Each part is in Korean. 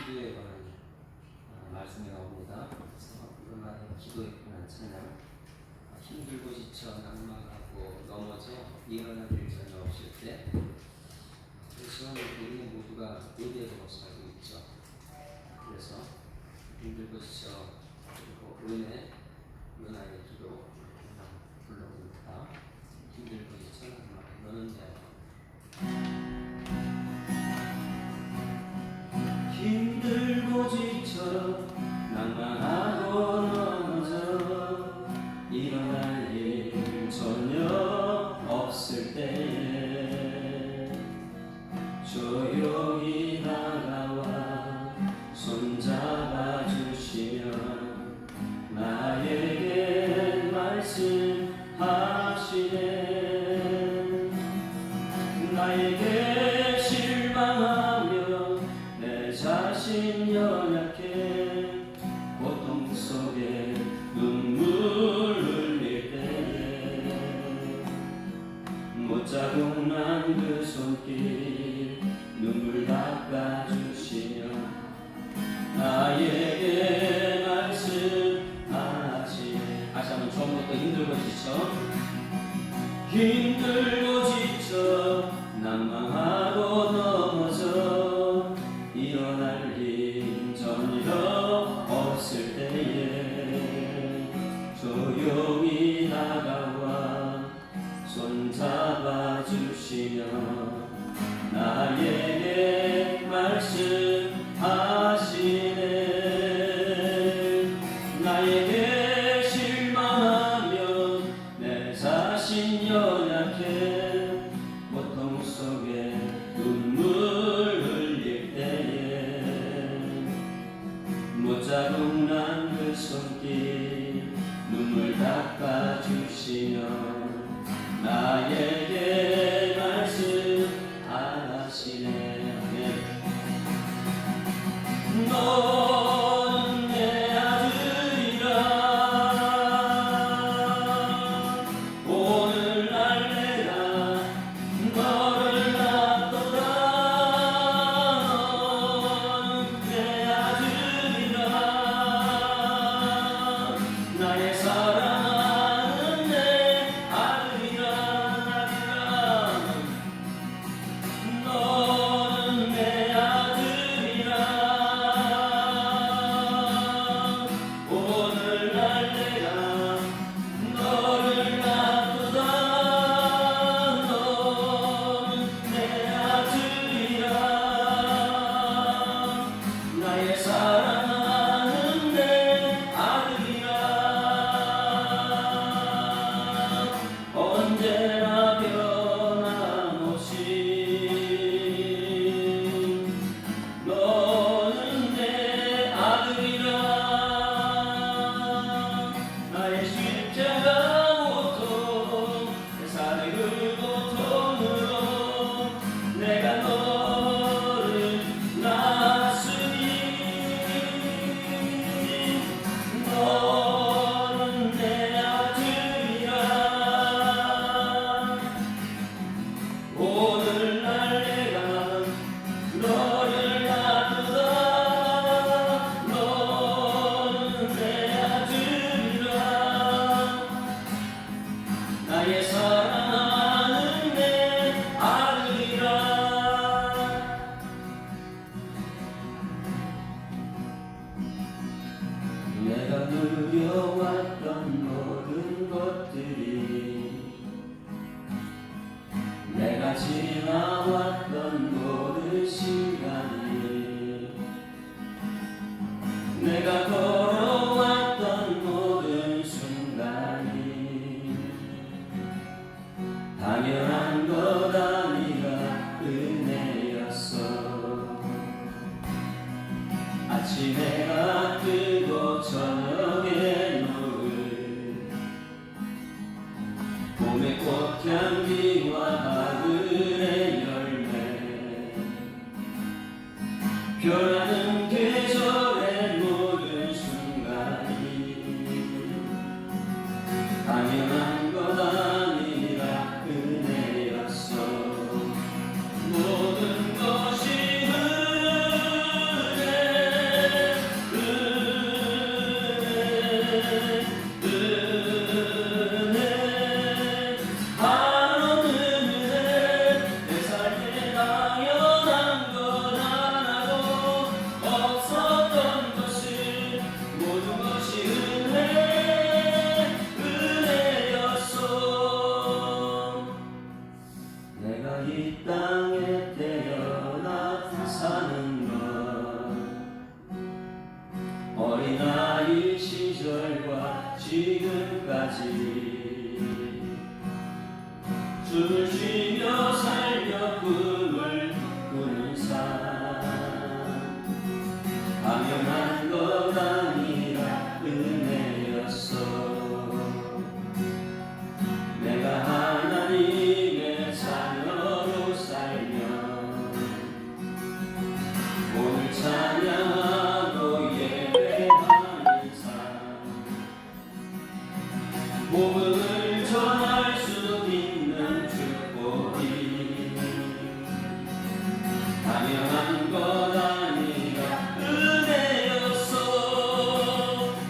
기도에 관한 말씀이 나옵니다. 그래서 오랜만에 기도에 관한 찬양. 힘들고 지쳐 낭망하고 넘어져 일어날 일 전혀 없을 때 그 시간에 우리는 모두가 의대로 살고 있죠. 그래서 힘들고 지쳐 그리고 은혜, 은하의 기도 불러봅니다. 힘들고 지쳐 낭망하고 너는 내 힘들고 지쳐 낭망하고 넘어져 일어날 일 전혀 없을 때에 조용히 다가와 손잡아 주시면 나에게 말씀하시네. 나에게 실망하며 내 자신 연약해 고통 속에 눈물 흘릴 때에 못자국 난 그 손길 눈물 닦아주시며 나에게 말씀하시네. 다시 한번 처음부터 힘들고 지쳐 힘들고 지쳐 낭망하고 넘어져 일어날 힘 전혀 없을 때에 조용히 다가와 손잡아 주시며 나에게 말씀하시네. 나에게 실망하며 내 자신 연약해 고통 속에 눈물 흘릴 때에 못자국 난 그 손길 눈물 닦아주시며 나에게 말씀하시네. 너는 내 아들이라 오늘날 내가 너를 낳았도다. 너는 내 아들이라 나의 사랑하는 내 아들이라. 너는 내 아들이라 오늘날 내가 너를 낳았도다. 너는 내 아들이라 나의 사랑하는 내 아들이라. 언제나 변함없이 너는 내 아들이라. 나의 십자가 고통 내 삶의 그 고통으로 내가 너를 낳았으니 너는 내 아들이라. 오늘날 내가 너를 낳았도다. 너는 내 아들이라 나의 사랑하는 내 아들이라. 내가 누려왔던 모든 것들이 내가 지나왔던 모든 시간이 내가 걸어왔던 모든 순간이 당연한 것 아니라 은혜였어. 아침에가 뜨고 저녁에 노을 봄의 꽃향기와 가을의 열매 변하는 계절의 모든 순간이 당연한 것 아니라 은혜였어. 모든 것이 흐르네 어린아이 시절과 지금까지 춤을 쉬며 살며 꿈을 꾸는 삶 당연한 것 아니라 은혜였어. 내가 하나님의 자녀로 살면 오늘 찬양하고 예배하는 삶 복음을 전할 수 있는 축복이 당연한 것 아니라 은혜였어.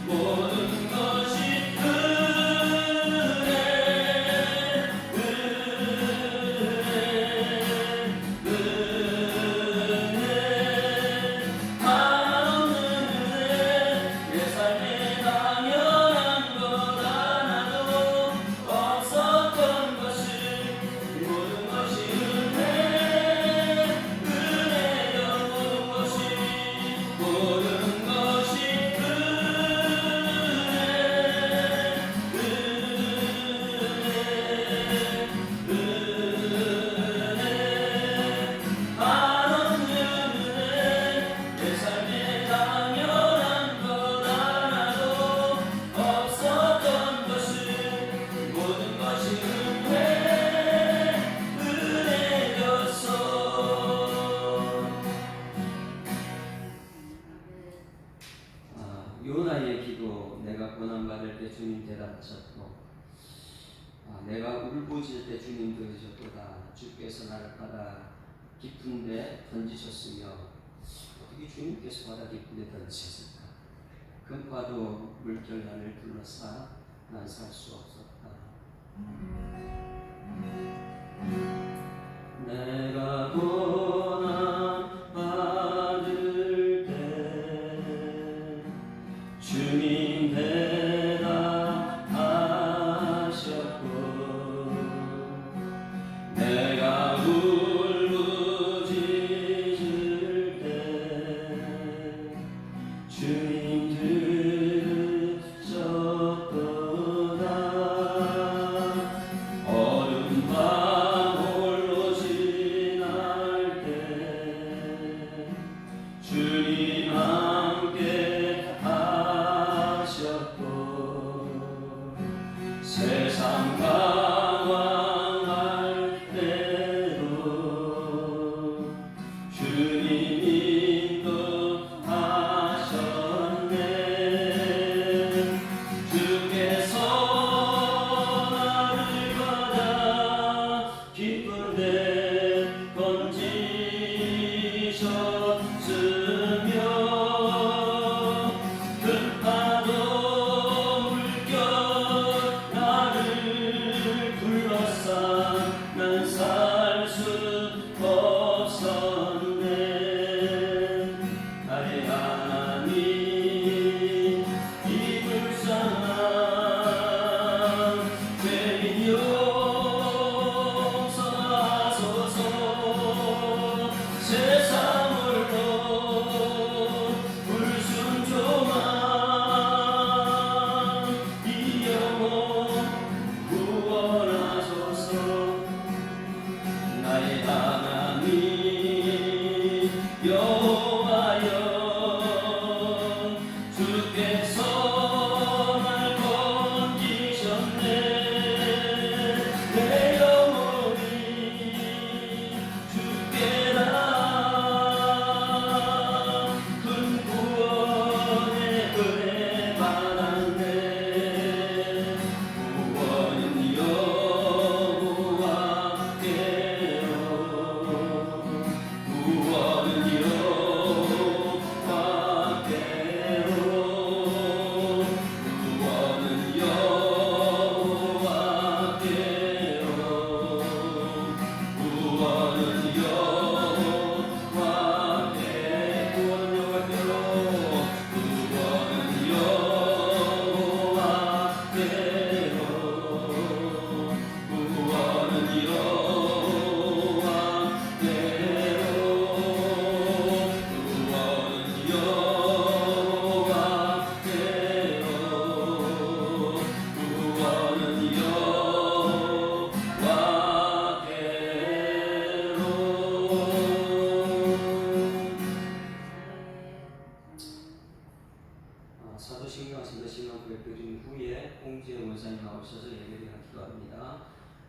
모든 것이 은혜 한없는 은혜 내 삶에 당연한 것 하나도 없었던 것을 모든 것이 은혜여 모든 것이 한없는 은혜 내 삶에 당연한 것 하나도 없었던 것을 모든 것이 은혜였어. 요나의 기도 내가 고난받을 때 주님 대답하셨고 내가 울부짖을 때 주님 들으셨도다. 주께서 나를 바다 깊은 데 던지셨으며 어떻게 주님께서 바다 깊은 데 던지셨을까? 금파도 물결 나를 둘러싸 난 살 수 없었다. 내가 고난 받을 때 주님 대답하셨고 내가 울부짖을 때 주님 들으셨도다. 어둠 밤 홀로 지날 때 주님 함께 하셨고 세상 방황할 때도 주님 인도하셨네. 주께서 나를 바다 깊은 데 던지셨으며 큰 파도 물결 나를 둘러싸 난 살 수 없었네. 나의 하나님 이 불쌍한 죄인 용서하소서. 세상 홀로 불순종한 이 영혼 구원하소서. 나의 하나님 여호와여 주께서 날 건지셨네. 내 영혼이 주께 다 큰 구원의 은혜 받았네. 구원은 여호와께로 구원은 사도신경 선교신경 고백드린 후에 홍지혜 원사님 나오셔서 예배를 기도합니다.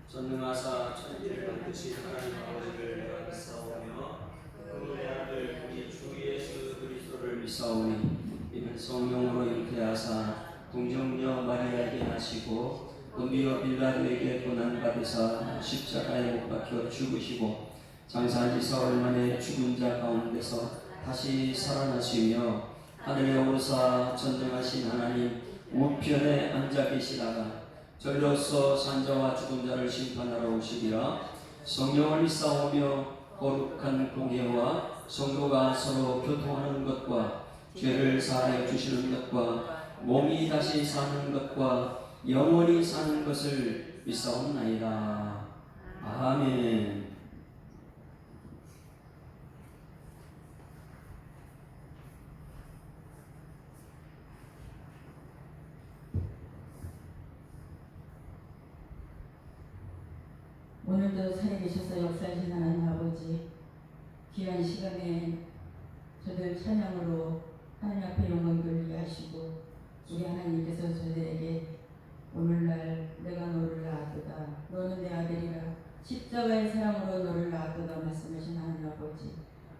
전능하사 천지를 만드신 하나님 아버지를 믿사오며 그 아들 우리 주 예수 그리스도를 믿사오니 이는 성령으로 잉태하사 동정녀 마리아에게 하시고 본디오 빌라도에게 고난받으사 십자가에 못 박혀 죽으시고 장사한 지 사흘 만에 죽은 자 가운데서 다시 살아나시며 하늘에 오르사 전능하신 하나님 우편에 앉아 계시다가 절로서 산자와 죽은 자를 심판하러 오시리라. 성령을 믿사오며 거룩한 공예와 성도가 서로 교통하는 것과 죄를 사하여 주시는 것과 몸이 다시 사는 것과 영원히 사는 것을 믿사옵나이다. 아멘. 오늘도 살아계셔서 역사하신 하나님 아버지, 귀한 시간에 저들 찬양으로 하나님 앞에 영광 돌리게 하시고 우리 하나님께서 저들에게 오늘날 내가 너를 낳았도다, 너는 내 아들이라, 십자가의 사랑으로 너를 낳았도다 말씀하신 하나님 아버지,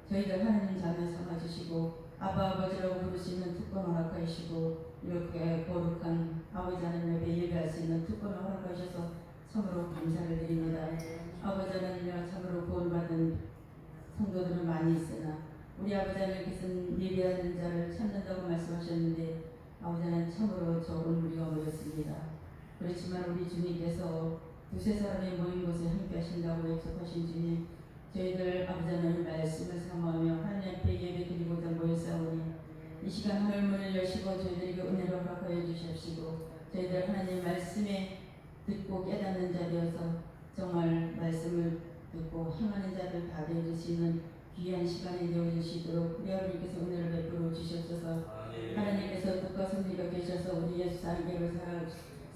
저희들 하나님 자녀 삼아주시고 아바 아버지라고 부를 수 있는 특권 허락하시고 이렇게 거룩한 아버지 하나님 앞에 예배할 수 있는 특권을 허락하셔서 참으로 감사를 드립니다. 아버지 하나님이여, 참으로 구원받은 성도들은 많이 있으나 우리 아버지 하나님께서는 예배하는 자를 찾는다고 말씀하셨는데 아버지 하나님 참으로 적은 우리가 모였습니다. 그렇지만 우리 주님께서 두세 사람이 모인 곳에 함께 하신다고 약속하신 주님, 저희들 아버지 하나님 말씀을 사모하며 하나님 앞에 예배 드리고자 모였사오니 이 시간 하늘 문을 여시고 저희들에게 은혜를 허락하여 주시옵시고 저희들 하나님 말씀에 듣고 깨닫는 자 되어서 정말 말씀을 듣고 행하는 자들 다 되어주시는 귀한 시간이 되어주시도록 우리 하나님께서 은혜를 베풀어 주시옵소서. 하나님께서 뜻과 섭리가 계셔서 우리 예수 사랑계를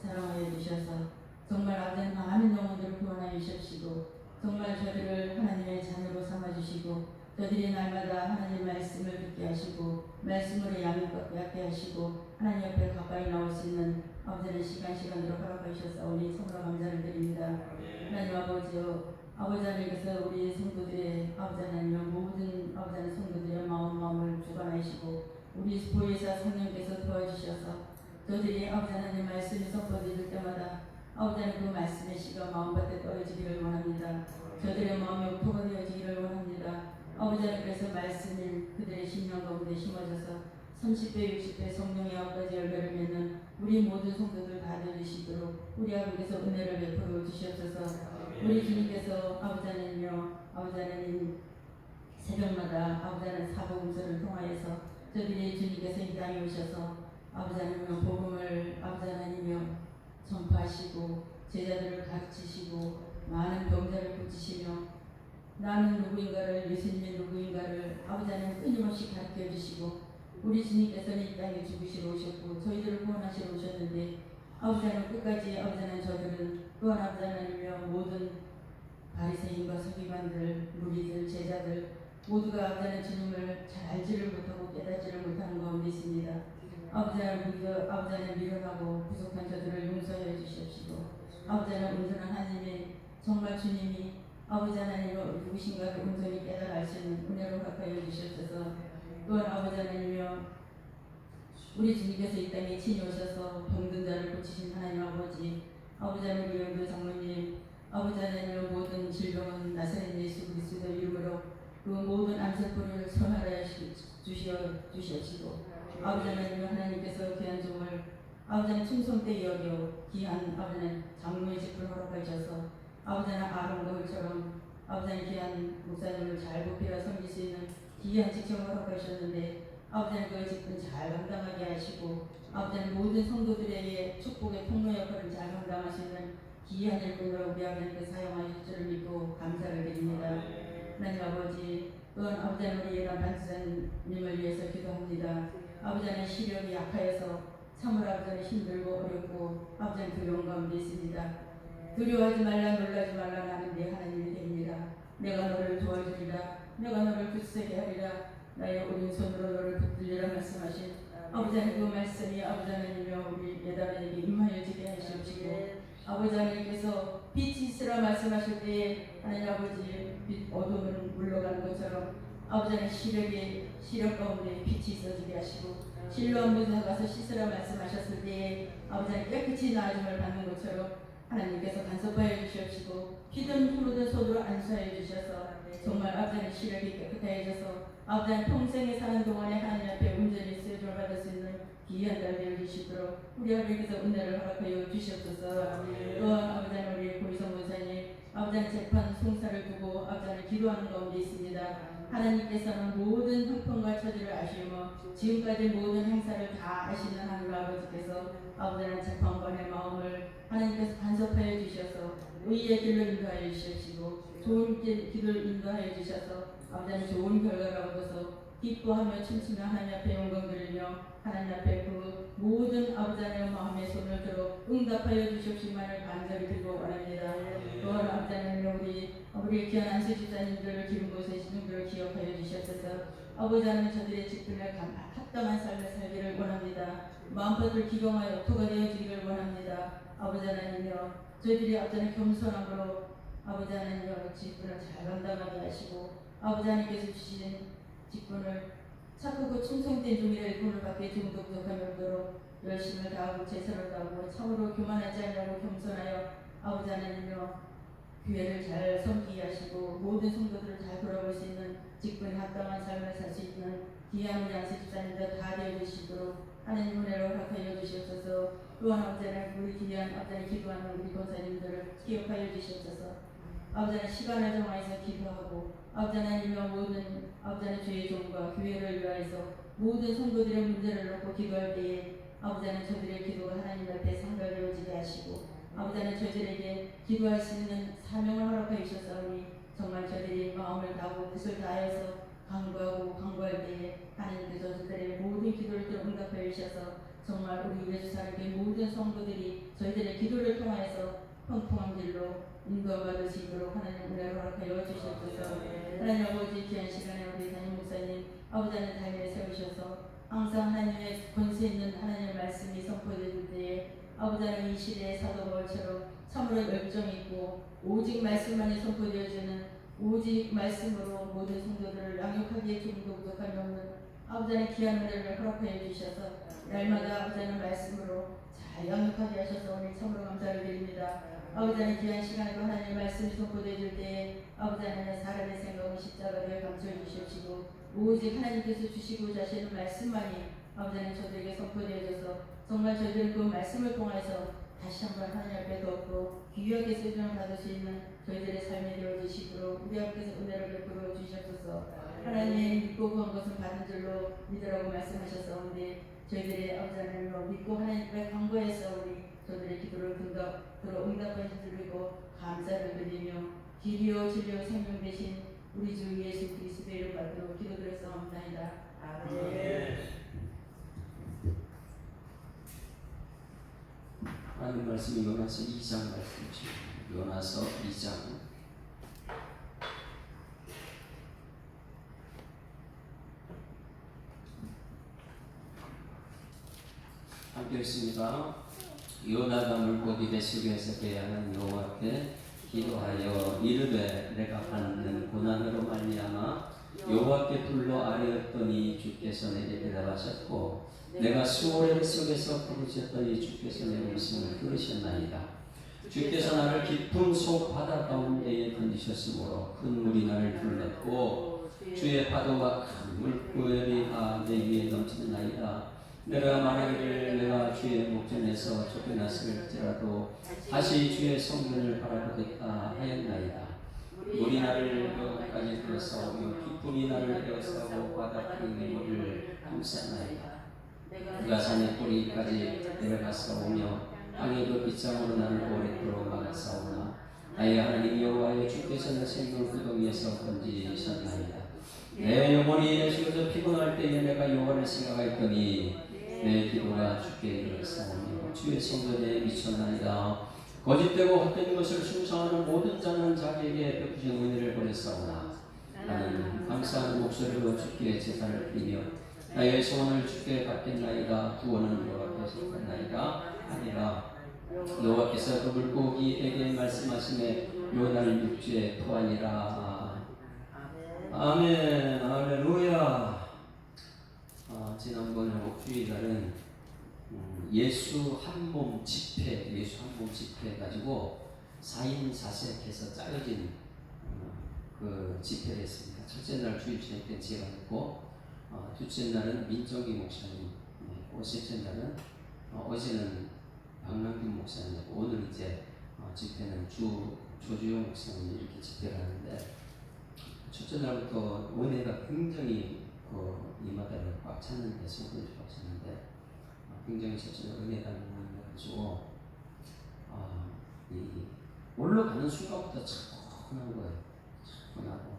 사랑하여 주셔서 정말 아버지 많은 영혼들을 구원하여 주십시고 정말 저들을 하나님의 자녀로 삼아주시고 저들이 날마다 하나님 말씀을 듣게 하시고 말씀으로 양을 걷게 하시고 하나님 옆에 가까이 나올 수 있는 아버지는 시간으로 허락하셨사오니 참으로 감사를 드립니다. 하나님 아버지요, 아버지 하나님께서 우리 성도들의 아버지 하나님 모든 아버지 하나님 성도들의 마음을 주관하시고 우리 보혜사 성령께서 도와주셔서 저들이 아버지 하나님 말씀이 선포되실 때마다 아버지 하나님 그 말씀의 씨가 마음밭에 떨어지기를 원합니다. 저들의 마음이 옥토가 되어지기를 원합니다. 아버지 하나님께서 말씀을 그들의 심령 가운데 심어져서 30배 60배 성령의 아버지 열매를 맺는 우리 모든 성도들 다 되시도록 우리 아버지께서 은혜를 베풀어 주시옵소서. 우리 주님께서 아버지 하나님이여, 아버지 하나님 새벽마다 아버지 하나님 사복음서를 통하여서 저들이 주님께서 이 땅에 오셔서 아버지 하나님이여 복음을 아버지 하나님이여 전파하시고 제자들을 가르치시고 많은 병자를 고치시며 나는 누구인가를, 예수님이 누구인가를 아버지 하나님 끊임없이 가르쳐 주시고 우리 주님께서는 이 땅에 죽으시러 오셨고 저희들을 구원하시러 오셨는데 아버지 하나님 끝까지 아버지 하나님 저들은 또한 아버지 하나님이여 모든 바리새인과 서기관들, 무리들, 제자들 모두가 아버지 하나님 주님을 잘 알지를 못하고 깨닫지를 못하는 가운데 있습니다. 아버지 하나님 아버지 하나님 미련하고 부족한 저들을 용서해 주시옵시고 아버지 하나님 온전한 하나님의 정말 주님이 아버지 하나님 누구신가를 온전히 깨달아 알 수 있는 은혜를 허락하여 주시옵소서. 또한 아버지 하나님이여, 우리 주님께서 이 땅에 친히 오셔서 병든 자를 고치신 하나님 아버지, 아버지 하나님 영도 장로님, 아버지 하나님 모든 질병은 나사렛 예수 그리스도 이름으로 그 모든 암세포를 선하여 주시옵시고 아버지 하나님께서 귀한 종을 아버지 하나님 충성 때 여겨 귀한 아버지 하나님 장로의 직분을 허락하셔서 아버지 하나님 아론과 홀처럼 아버지 하나님 귀한 목사님을 잘 보필하 섬길 수 있는 귀한 직책을 허락하셨는데 아버지 하나님 그 직분 잘 감당하게 하시고 아버지 하나님 모든 성도들에게 축복의 통로 역할을 잘 감당하시는 귀한 일꾼으로 우리 아버지께 사용하실 줄을 믿고 감사를 드립니다. 하나님 아버지, 또한 아버지 하나님 우리 예람 반수자님을 위해서 기도합니다. 아버지 하나님 시력이 약하여서 참으로 아버지 하나님 힘들고 어렵고 아버지 하나님 두려운 가운데 있습니다. 두려워하지 말라, 놀라지 말라. 나는 네 하나님이 됩니다. 내가 너를 도와주리라. 내가 너를 굳세게 하리라. 나의 오른손으로 너를 붙들리라 말씀하신 아버지 하나님 그 말씀이 아버지 하나님이여 우리 예담에게 임하여지게 하시옵시고 아버지 하나님께서 빛이 있으라 말씀하실 때에 하나님 아버지 빛 어둠은 물러가는 것처럼 아버지 하나님 시력 가운데 빛이 있어지게 하시고 실로암 문에 가서 씻으라 말씀하셨을 때에 아버지 하나님 깨끗이 나아짐을 받는 것처럼 하나님께서 간섭하여 주시옵시고 피든 푸르든 손으로 안수하여 주셔서 정말 아버지 하나님 시력이 깨끗하여져서 아버지 하나님 평생에 사는 동안에 하나님 앞에 온전히 쓰여줌을 받을 수 있는 귀한 날 되어 주시도록 우리 아버지께서 은혜를 허락하여 주시옵소서. 또한 아버지 하나님 우리 고희성 원사님 아버지 하나님 재판 송사를 두고 아버지 하나님 기도하는 가운데 있습니다. 하나님께서는 모든 형편과 처지를 아시며 지금까지 모든 행사를 다 아시는 하나님 아버지께서 아버지 하나님 재판관의 마음을 하나님께서 간섭하여 주셔서 의의 길로 인도하여 주시고 좋은 길을 인도하여 주셔서 아버지 하나님 좋은 결과를 얻어서 기뻐하며 춤추며 하나님 앞에 영광 돌리며 하나님 앞에 그 모든 아버지 하나님의 마음의 손을 들어 응답하여 주시옵시만을 간절히 빌고 원합니다. 또한 아버지 하나님 우리 귀한 안수 집사님들을 기름 부으신 분들을 기억하여 주시옵소서. 아버지 하나님 저들의 직분에 합당한 삶을 살기를 원합니다. 마음밭을 기경하여 토가 되어지기를 원합니다. 아버지 하나님이여 저희들이 아버지 하나님 겸손함으로 아버지 하나님이여 직분을 잘 감당하게 하시고 아버지 하나님께서 주신 직분을 착하고 충성된 종이라 돈을 받게 중도 부족함이 없도록 열심을 다하고 최선을 다하고 참으로 교만하지 않으려고 겸손하여 아버지 하나님이여 교회를 잘 섬기게 하시고 모든 성도들을 잘 돌아볼 수 있는 직분에 합당한 삶을 살 수 있는 귀한 우리 안수 집사님들 다 되어 주시도록 하나님 은혜로 허락하여 주시옵소서. 또한 아버지 하나님 우리 귀한 아버지 하나님 기도하는 우리 권사님들을 기억하여 주시옵소서. 아버지 하나님 시간을 정하여서 기도하고 아버지 하나님과 모든 아버지 하나님 주의 종과 교회를 위하여서 모든 성도들의 문제를 놓고 기도할 때에 아버지 하나님 저들의 기도가 하나님 앞에 상달되어지게 하시고 아버지 하나님 저희들에게 기도할 수 있는 사명을 허락하여 주셨사오니 정말 저희들이 마음을 다하고 뜻을 다하여서 강구할 때에 하나님께서 저희들의 모든 기도를 들어 응답하여 주셔서 정말 우리 예수 사람의 모든 성도들이 저희들의 기도를 통하여서 평통한 길로 인도받을 수 있도록 하나님 은혜를 허락하여 주시옵소서. 하나님 아버지 귀한 시간에 우리 담임 목사님 아버지 하나님 삶에 세우셔서 항상 하나님의 권세 있는 하나님의 말씀이 선포될 때에 아버지 하나님 이 시대의 사도 바울처럼 참으로 열정 있고 오직 말씀만이 선포되어지는 오직 말씀으로 모든 성도들을 양육하기에 조금도 부족함이 없는 아버지 하나님 귀한 은혜를 허락하여 주셔서 날마다 아버지 하나님 말씀으로 잘 양육하게 하셔서 오늘 참으로 감사를 드립니다. 아버지 하나님 귀한 시간에도 하나님의 말씀이 선포되어질 때에 아버지 하나님 사람의 생각은 십자가를 감춰 주시옵시고 오직 하나님께서 주시고자 하시는 말씀만이 아버지 하나님 저들에게 선포되어져서 정말 저희들은 그 말씀을 통해서 다시 한번 하나님 앞에 더 귀하게 쓰임을 받을 수 있는 저희들의 삶이 되어주시도록 우리 앞에서 은혜를 베풀어 주시옵소서. 하나님 믿고 구한 것은 받은 줄로 믿으라고 말씀하셨사온데 저희들의 아버지 하나님을 믿고 하나님께 간구했사오니 저들의 기도를 들어 응답하여 주시고 감사를 드리며 길이요 진리요 생명 되신 우리 주 예수 그리스도의 이름 받들어 기도드렸사옵나이다. 아멘. 하나님 말씀이 요나서 2장 말씀이죠. 요나서 2장 함께 읽습니다. 요나가 물고기 뱃속에서 깨어난 여호와께 기도하여 이르되 내가 받는 고난으로 말미암아 여호와께 불러 아뢰었더니 주께서 내게 대답하셨고 내가 수오래 속에서 부르짖었더니 주께서 내 음성을 들으셨나이다. 주께서 나를 깊은 속 바다 가운데에 던지셨으므로 큰 물이 나를 불렀고 주의 파도가 큰 물고열이 내 위에 넘치는나이다. 내가 말하기를 내가 주의 목전에서 쫓겨났을지라도 다시 주의 성전을 바라보겠다 하였나이다. 물이 나를 여기까지 들어싸우며 기쁨이 나를 에워싸고 바닷가의 물을 감쌌나이다. 그가 산의 뿌리까지 내려갔사오며 땅에도 빗장으로 나를 오랫도록 막았사오나 나의 하나님 여호와여 주께서 내 생명 구덩이에서 건지셨나이다. 내 영혼이 내쉬어서 피곤할 때에 내가 여호와를 생각하였더니 내 기도가 주께 이르렀사오니 주의 성전에 미쳤나이다. 거짓되고 헛된 것을 숭상하는 모든 자는 자기에게 베푸신 은혜를 보냈사오나 나는 감사하는 목소리로 주께 제사를 드리며 나의 소원을 주께 받겠나이다. 구원은 여호와께서 받나이다 아니라 여호와께서 그 물고기에게 말씀하시매 요나를 육지에 토하니라. 아멘. 할렐루야. 지난번 목주일날은 예수 한 몸 집회 가지고 4인 4색해서 짜여진 그 집회를 했습니다. 첫째 날 주일 진행 때 제가 했고, 둘째 날은 민정기 목사님, 셋째 날은 어제는 박남균 목사님, 오늘 이제 집회는 조주용 목사님 이렇게 집회를 하는데, 첫째 날부터 은혜가 굉장히 이 마다를 꽉 찼는데, 성도들이 꽉 찼는데, 굉장히 첫째 날 은혜가 나가지고 이 올라가는 순간부터 차분한 거예요. 차분하고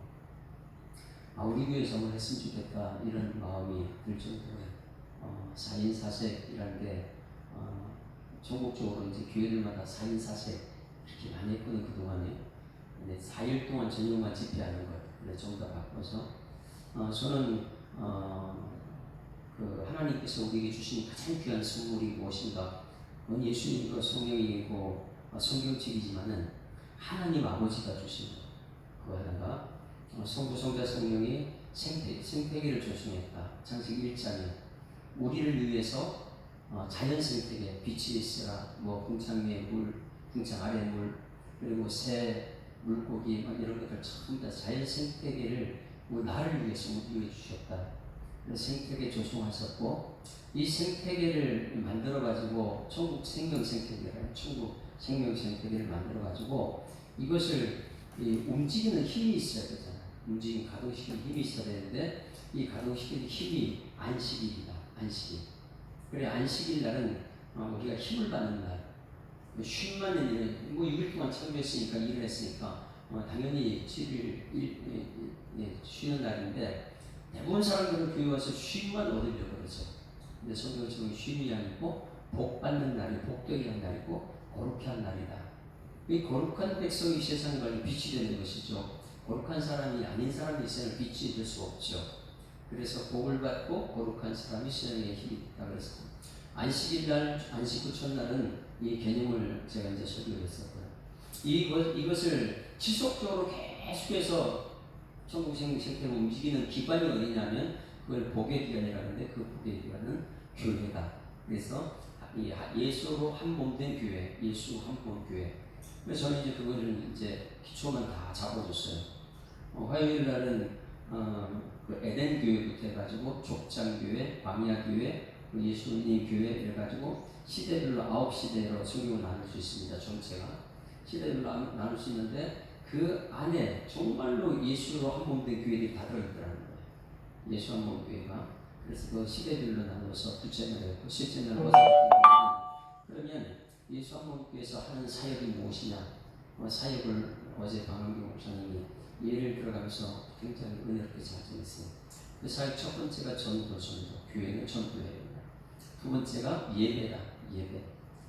우리 교회에서 한번 했으면 좋겠다 이런 마음이 들 정도로 4인 4색이라는 게 전국적으로 이제 교회들마다 4인 4색 이렇게 많이 했거든 그동안에. 근데 4일 동안 전용만 집회하는 것 그래서 전부 다 바꿔서 저는 그 하나님께서 우리에게 주신 가장 귀한 선물이 무엇인가? 그건 예수님과 성령이고 성경책이지만은 하나님 아버지가 주신 그 하나가 성부 성자 성령이 생태계를 조성했다. 창세기 1장에 우리를 위해서 자연 생태계 빛이 있으라 뭐 궁창 위에 물, 궁창 아래 물 그리고 새 물고기 이런 것들 전부 다 자연 생태계를 나를 위해서 우리 위해 주셨다. 생태계 조성하셨고 이 생태계를 만들어 가지고 천국 생명 생태계를 만들어 가지고 이것을 움직이는 힘이 있어야 되잖아요. 움직이는 가동시키는 힘이 있어야 되는데 이 가동시키는 힘이 안식일이다. 안식일. 그래 안식일 날은 우리가 힘을 받는 날. 쉼 많은 일은 6일 동안 참여했으니까 일을 했으니까 당연히 7일 쉬는 날인데 대부분 사람들은 교회 와서 쉼만 얻으려고 그러죠. 근데 성경처럼 쉼이 아니고 복 받는 날이 복되게 한 날이고 거룩히 한 날이다. 이 거룩한 백성이 세상에 가지고 빛이 되는 것이죠. 거룩한 사람이 아닌 사람이 있으면 빛이 될 수 없죠. 그래서 복을 받고 거룩한 사람이 세상에 힘이 있다. 그래서 안식일 날, 안식 후 첫날은 이 개념을 제가 이제 설교했었고요. 이것을 지속적으로 계속해서 천국 생태를 움직이는 기관이 어디냐면 그걸 복의 기관이라는데 그 복의 기관은 교회다. 그래서 예수로 한 몸 된 교회, 예수 한 몸 교회. 그래서 저는 이제 그거를 이제 기초만 다 잡아줬어요. 화요일 날은 그 에덴 교회부터 해가지고 족장 교회, 광야 교회, 예수님 교회 이래가지고 시대별로 9시대로 성경을 나눌 수 있습니다. 전체가 시대별로 나눌 수 있는데. 그 안에 정말로 예수로 한 몸 된 교회들이 다 들어있더라는 거예요. 예수 한 몸 교회가. 그래서 그 시대별로 나눠서 둘째 날에 했고, 셋째 날에 그러면 예수 한 몸 교회에서 하는 사역이 무엇이냐? 사역을 어제 박남규 목사님이 예를 들어가면서 굉장히 은혜롭게 잘 전했어요. 그 사역 첫 번째가 전도. 교회는 전도예요. 두 번째가 예배다. 예배.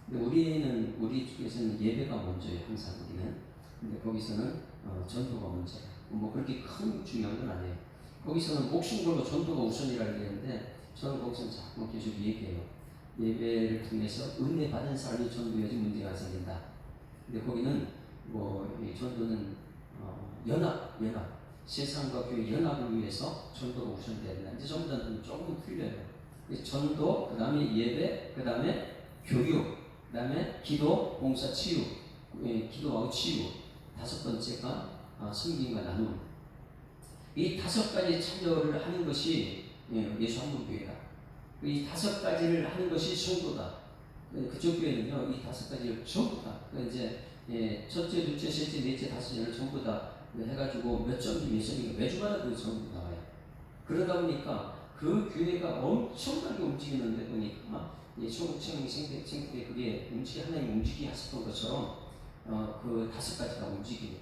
근데 우리 쪽에서는 예배가 먼저예요. 항상 우리는. 근데 거기서는 전도가 문제야. 뭐 그렇게 큰 중요한 건 아니에요. 거기서는 목숨 걸고 전도가 우선이라고 얘기하는데 저는 거기서는 자꾸 계속 얘기해요. 예배를 통해서 은혜 받은 사람이 전도해야지 문제가 생긴다. 근데 거기는 이 전도는 연합 세상과 교회 연합을 위해서 전도가 우선돼야 된다. 이제 전부 다 조금 틀려요. 전도, 그 다음에 예배, 그 다음에 교육, 그 다음에 기도, 봉사, 치유, 기도하고 치유. 다섯 번째가 섬김과 나눔. 이 다섯 가지 참여를 하는 것이 예수 한 몸 교회다. 이 다섯 가지를 하는 것이 성도다. 그쪽 교회는요, 이 다섯 가지를 전부 다. 이제 첫째, 둘째, 셋째, 넷째, 다섯째를 전부 다 해가지고 몇 점이 몇 점인가 매주마다 그 전부 나와요. 그러다 보니까 그 교회가 엄청나게 움직이는데 보니까 천국체험 생태 그게 하나님 움직이게 하셨던 것처럼 그 다섯 가지가 움직이고.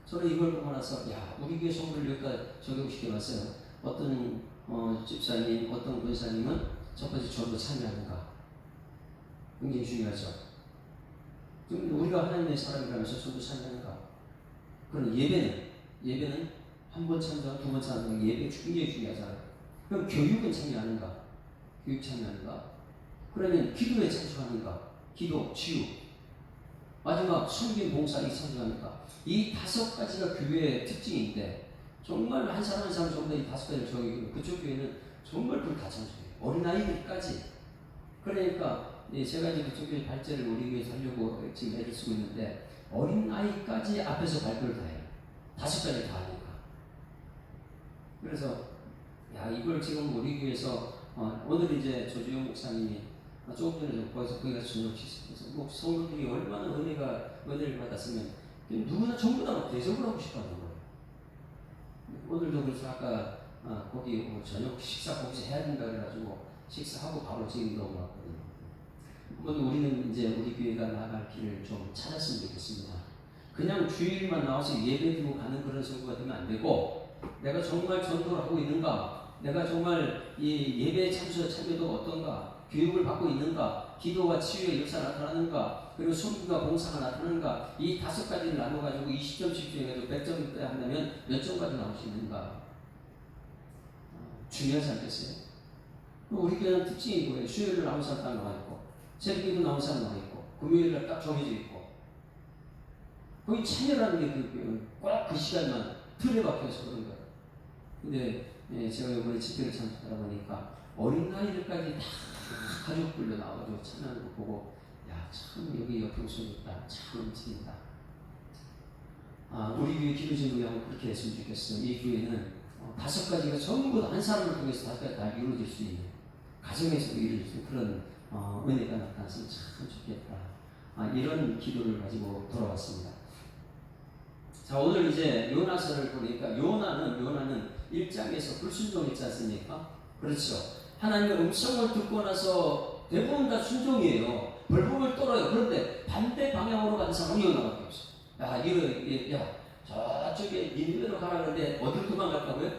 저는 이걸 보고 나서 우리 교회 성도를 여기다 적용시켜봤어요. 어떤 집사님, 어떤 권사님은 첫 번째 전도 참여하는가 굉장히 중요하죠. 그럼 우리가 하나님의 사람이라면서 전도 참여하는가? 그럼 예배는 한 번 참여하고 두 번 참여하고 예배 굉장히 중요하잖아요. 그럼 교육은 참여하는가? 교육 참여하는가? 그러면 기도에 참여하는가? 기도, 치유. 마지막 섬김 봉사에 참여하는가? 이 5가지가 교회의 특징인데 정말 한 사람 한 사람 전부 다 이 5가지를 정해요. 그쪽 교회는 정말 그걸 다 참여해요. 어린아이들까지. 그러니까 제가 이제 그쪽 교회 발제를 우리 교회에서 하려고 지금 애를 쓰고 있는데 어린아이까지 앞에서 발표를 다 해요. 5가지 다 하니까. 그래서 야 이걸 지금 우리 교회에서 오늘 이제 조주영 목사님이 조금 전에 거기가 저녁 식사에서 뭐 성도들이 얼마나 은혜를 받았으면 누구나 전부 다 대접을 하고 싶어하는 거예요. 오늘도 그래서 아까 거기 저녁 식사 거기서 해야 된다 그래가지고 식사하고 바로 지금 넘어왔거든요. 오늘 우리는 이제 우리 교회가 나아갈 길을 좀 찾았으면 좋겠습니다. 그냥 주일만 나와서 예배드리고 가는 그런 성도가 되면 안 되고 내가 정말 전도를 하고 있는가, 내가 정말 이 예배에 참여도 어떤가, 교육을 받고 있는가, 기도와 치유의 역사 나타나는가, 그리고 섬김과 봉사가 나타나는가, 이 5가지를 나눠가지고 20점씩 중에서 100점 한다면 몇 점까지 나올 수 있는가? 중요하지 않겠어요? 우리 교회는 특징이 뭐예요? 수요일을 나온 사람 딱 나와 있고, 새벽기도 나온 사람 나와 있고, 금요일날 딱 정해져 있고, 거기 참여라는 게 꼭 그 시간만 틀에 박혀서 그런 거예요. 근데 제가 이번에 집회를 참석하다 보니까 어린아이들까지 다 가족들로 나와서 참여하는 거 보고 야 참 여기 옆에 웃음이 있다. 참 움직인다. 우리 교회 기도진 모양은 그렇게 했으면 좋겠어요. 이 교회는 5가지가 전부 한 사람을 통해서 5가지 다 이루어질 수 있는 가정에서도 이루어질 수 있는 그런 은혜가 나타났으면 참 좋겠다. 이런 기도를 가지고 돌아왔습니다. 자 오늘 이제 요나서를 보니까 요나는 1장에서 불순종했지 않습니까? 그렇죠. 하나님의 음성을 듣고 나서 대부분 다 순종이에요. 벌금을 떨어요. 그런데 반대 방향으로 가는 사람이 요나밖에 없어요. 저쪽에 니느웨로 가라 그러는데 어디로 도망갔다고요?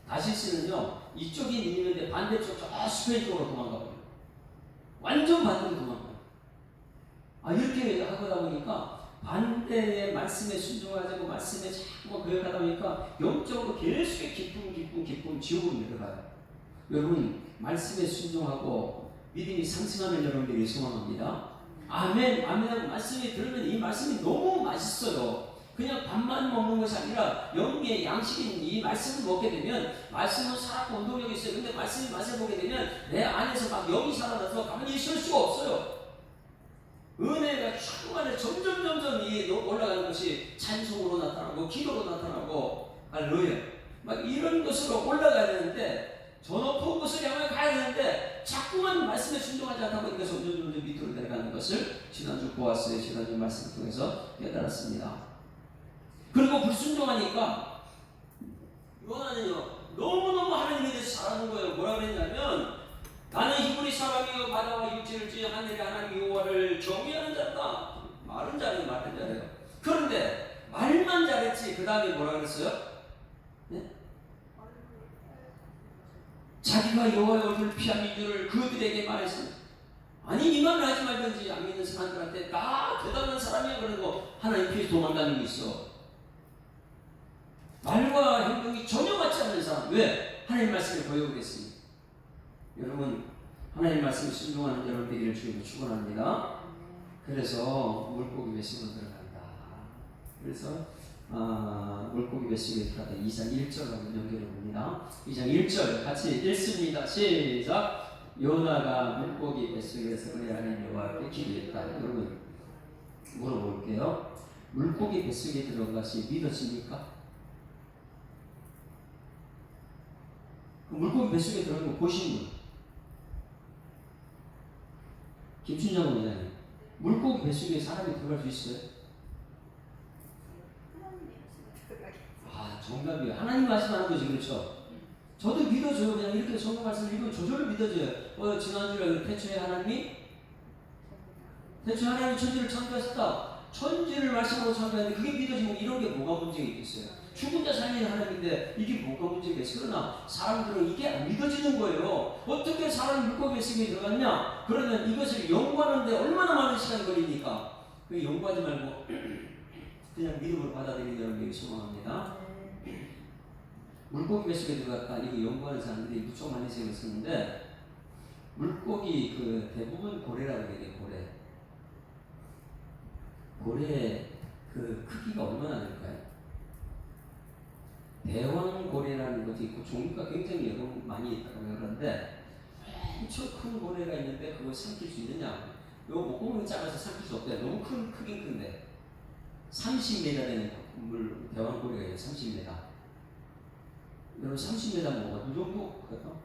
다시스는요 이쪽이 니느웨인데 반대쪽 저 스페인 쪽으로 도망가버려요. 완전 반대로 도망가요. 이렇게 하다 보니까 반대의 말씀에 순종하자고 말씀에 자꾸 거역하다 보니까 영적으로 계속 깊은 지옥으로 내려가요. 여러분 말씀에 순종하고 믿음이 상승하는 여러분들이 소망합니다. 아멘. 말씀이 들으면 이 말씀이 너무 맛있어요. 그냥 밥만 먹는 것이 아니라 영의 양식인 이 말씀을 먹게 되면 말씀은 살았고 운동력이 있어요. 근데 말씀이 맛을 보게 되면 내 안에서 막 영이 살아나서 가만히 있을 수가 없어요. 은혜가 충만해 점점 올라가는 것이 찬송으로 나타나고 기도로 나타나고 할렐루야 막 이런 것으로 올라가야 되는데 저 높은 곳을 향해 가야 되는데 자꾸만 말씀에 순종하지 않다 보니까 점점 밑으로 내려가는 것을 지난주 보았어요. 지난주 말씀을 통해서 깨달았습니다. 그리고 불순종하니까 요나는요 너무너무 하나님에 대해서 잘하는 거예요. 뭐라 그랬냐면 나는 히브리 사람이요 바다와 육지를 지은 하늘의 하나님 여호와를 경외하는 자다. 말은 잘해요. 그런데 말만 잘했지 그 다음에 뭐라 그랬어요? 네? 자기가 여호와의 얼굴을 피한 이유를 그들에게 말했어요. 아니 이 말을 하지 말든지 안 믿는 사람들한테 나 대단한 사람이야 그러고 하나님 피해서 도망가는 게 있어. 말과 행동이 전혀 맞지 않는 사람. 왜? 하나님 말씀을 거역을 했으니. 여러분 하나님 말씀을 순종하는 여러분 되기를 주님으로 축원합니다. 그래서 물고기 뱃속으로 들어간다. 그래서 물고기 뱃속에 들어가다 2장 1절로 연결해 봅니다. 2장 1절 같이 읽습니다. 시작. 요나가 물고기 뱃속에서 그의 하나님 여호와께 기도했다. 여러분 물어볼게요. 물고기 뱃속에 들어간 것이 믿어집니까? 물고기 뱃속에 들어간 거 보신 분? 김춘영 원장님, 물고기 뱃속에 사람이 들어갈 수 있어요? 정답이에요. 하나님 말씀하는 거지, 그렇죠? 저도 믿어져요. 그냥 이렇게 성경 말씀을 읽으면 저절로 믿어져요. 지난주에 태초에 하나님이 천지를 창조하셨다. 천지를 말씀으로 창조했는데 그게 믿어지면 이런 게 뭐가 문제가 있겠어요? 죽은 자 살리는 하나님인데 이게 뭐가 문제가 있어요? 그러나 사람들은 이게 안 믿어지는 거예요. 어떻게 사람이 물고기 뱃속에 들어갔냐? 그러면 이것을 연구하는데 얼마나 많은 시간이 걸리니까 그 연구하지 말고 그냥 믿음으로 받아들이는 여러분에게 소망합니다. 물고기 뱃속에 들어갔다 이거 연구하는 사람들이 무척 많이 생겼었는데 물고기 그 대부분 고래라고 얘기해요. 고래 그 크기가 얼마나 될까요? 대왕고래라는 것도 있고 종류가 굉장히 여러 많이 있다고 그러는데 엄청 큰 고래가 있는데 그걸 삼킬 수 있느냐? 요 목구멍이 작아서 삼킬 수 없대요. 너무 크긴 큰데 30m 되는 대왕고래가 있어요. 30m. 여러분 30m 뭐 어느 정도 같아요?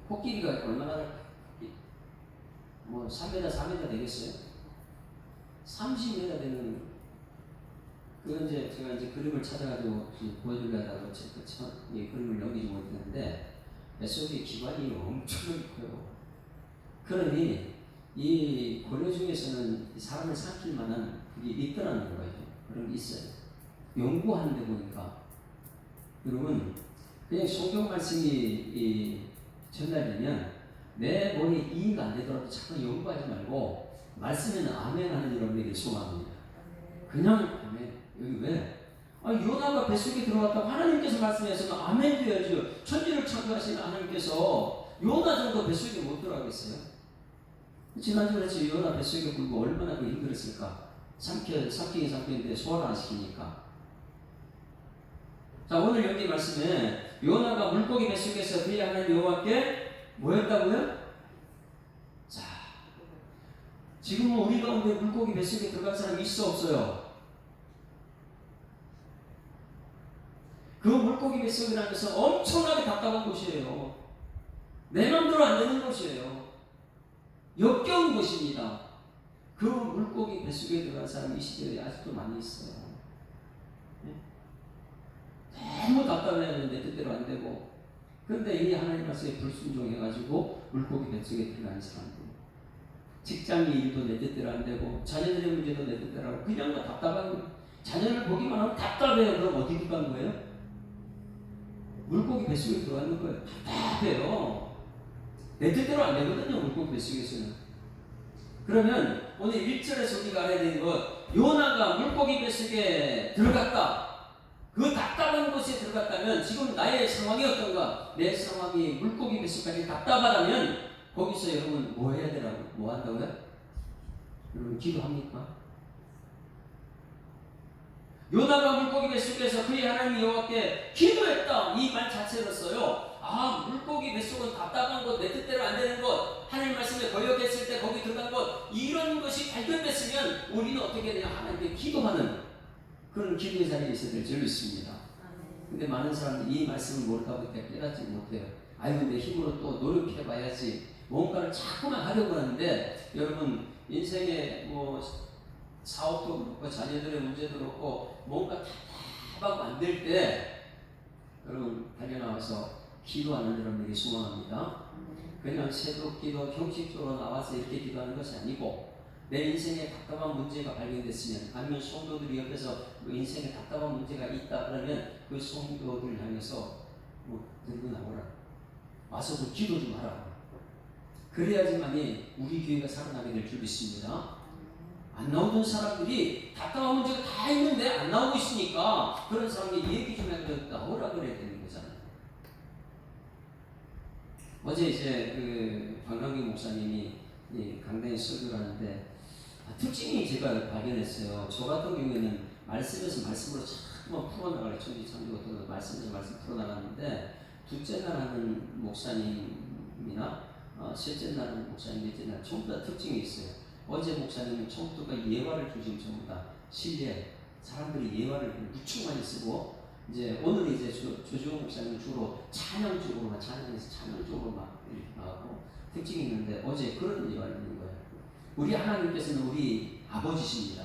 코끼리가 얼마나 뭐 3m, 4m 되겠어요? 30m 되는 그 이제 제가 이제 그림을 찾아가지고 보여주려다가 이 그림을 넘기지 못했는데 뱃속에 기관이 엄청 커요. 그러니 이 고래 중에서는 사람을 삼킬 만한 그게 있더라는 거예요. 그런 게 있어요. 연구하는데 보니까 여러분 그냥 성경 말씀이 전달되면 내 머리에 이해가 안 되더라도 자꾸 연구하지 말고 말씀에는 아멘 하는 여러분에게 소망합니다. 그냥 아멘. 여기 왜? 요나가 뱃속에 들어갔다고 하나님께서 말씀하시면 아멘 되어야죠. 천지를 창조하신 하나님께서 요나 정도 뱃속에 못 들어가겠어요? 지난주에 그랬지. 요나 뱃속에 굴고 얼마나 그 힘들었을까? 삼키는데 소화를 안 시키니까. 자, 오늘 여기 말씀에 요나가 물고기 뱃속에서 그의 하나님 여호와께 뭐였다고요? 자, 지금 우리 가운데 물고기 뱃속에 들어간 사람이 있어 없어요? 그 물고기 뱃속이라는 것은 엄청나게 답답한 곳이에요. 내 맘대로 안 되는 곳이에요. 역겨운 곳입니다. 그 물고기 뱃속에 들어간 사람이 이 시대에 아직도 많이 있어요. 너무 답답해요. 내 뜻대로 안 되고. 그런데 이 하나님 말씀에 불순종해가지고 물고기 뱃속에 들어가는 사람들. 직장 일도 내 뜻대로 안 되고, 자녀들의 문제도 내 뜻대로 하고, 그냥 답답한 거예요. 자녀를 보기만 하면 답답해요. 그럼 어디 들어간 거예요? 물고기 뱃속에 들어가는 거예요. 답답해요. 내 뜻대로 안 되거든요. 물고기 뱃속에서는. 그러면 오늘 1절에서 우리가 알아야 되는 것, 요나가 물고기 뱃속에 들어갔다. 그 답답한 곳에 들어갔다면 지금 나의 상황이 어떤가? 내 상황이 물고기 뱃속까지 답답하다면 거기서 여러분 뭐 해야 되라고? 뭐 한다고요? 여러분 기도합니까? 요나가 물고기 뱃속에서 그의 하나님 여호와께 기도했다. 이 말 자체로서요. 물고기 뱃속은 답답한 것, 내 뜻대로 안 되는 것, 하나님 말씀에 거역했을 때 거기 들어간 것, 이런 것이 발견됐으면 우리는 어떻게 해야 되냐? 하나님께 기도하는 그런 기도의 자리에 있어야 될 줄 믿습니다. 근데 많은 사람들이 이 말씀을 모르다고 깨닫지 못해요. 내 힘으로 또 노력해봐야지. 뭔가를 자꾸만 하려고 하는데, 여러분, 인생에 뭐, 사업도 그렇고, 자녀들의 문제도 그렇고, 뭔가 답답하고 안 될 때, 여러분, 달려나와서 기도하는 여러분에게 소망합니다. 그냥 새벽 기도, 형식적으로 나와서 이렇게 기도하는 것이 아니고, 내 인생에 답답한 문제가 발견됐으면, 아니면 성도들이 옆에서 인생에 답답한 문제가 있다 그러면 그 성도들을 향해서 들고 나오라. 와서 그 기도 좀 하라. 그래야지만이 우리 교회가 살아나게 될 줄 믿습니다. 안 나오던 사람들이 답답한 문제가 다 있는데 안 나오고 있으니까 그런 사람들이 얘기 좀 해도 나오라 그래야 되는 거잖아요. 어제 이제 그 방강규 목사님이 강단에 설교를 하는데 특징이 제가 발견했어요. 저 같은 경우에는 말씀에서 말씀으로 자꾸만 풀어나가요. 천지창조 같은 말씀에서 말씀 풀어나가는데 둘째 날 하는 목사님이나 셋째 날 하는 목사님, 넷째 날 전부 다 특징이 있어요. 어제 목사님은 처음부터 예화를 주신 전부 다 신뢰, 사람들이 예화를 무척 많이 쓰고, 이제 오늘 이제 조주호 목사님은 주로 찬양 쪽으로만 찬양해서 찬양 쪽으로 막 이렇게 나가고 특징이 있는데 어제 그런 예화를 있는 거예요. 우리 하나님께서는 우리 아버지십니다.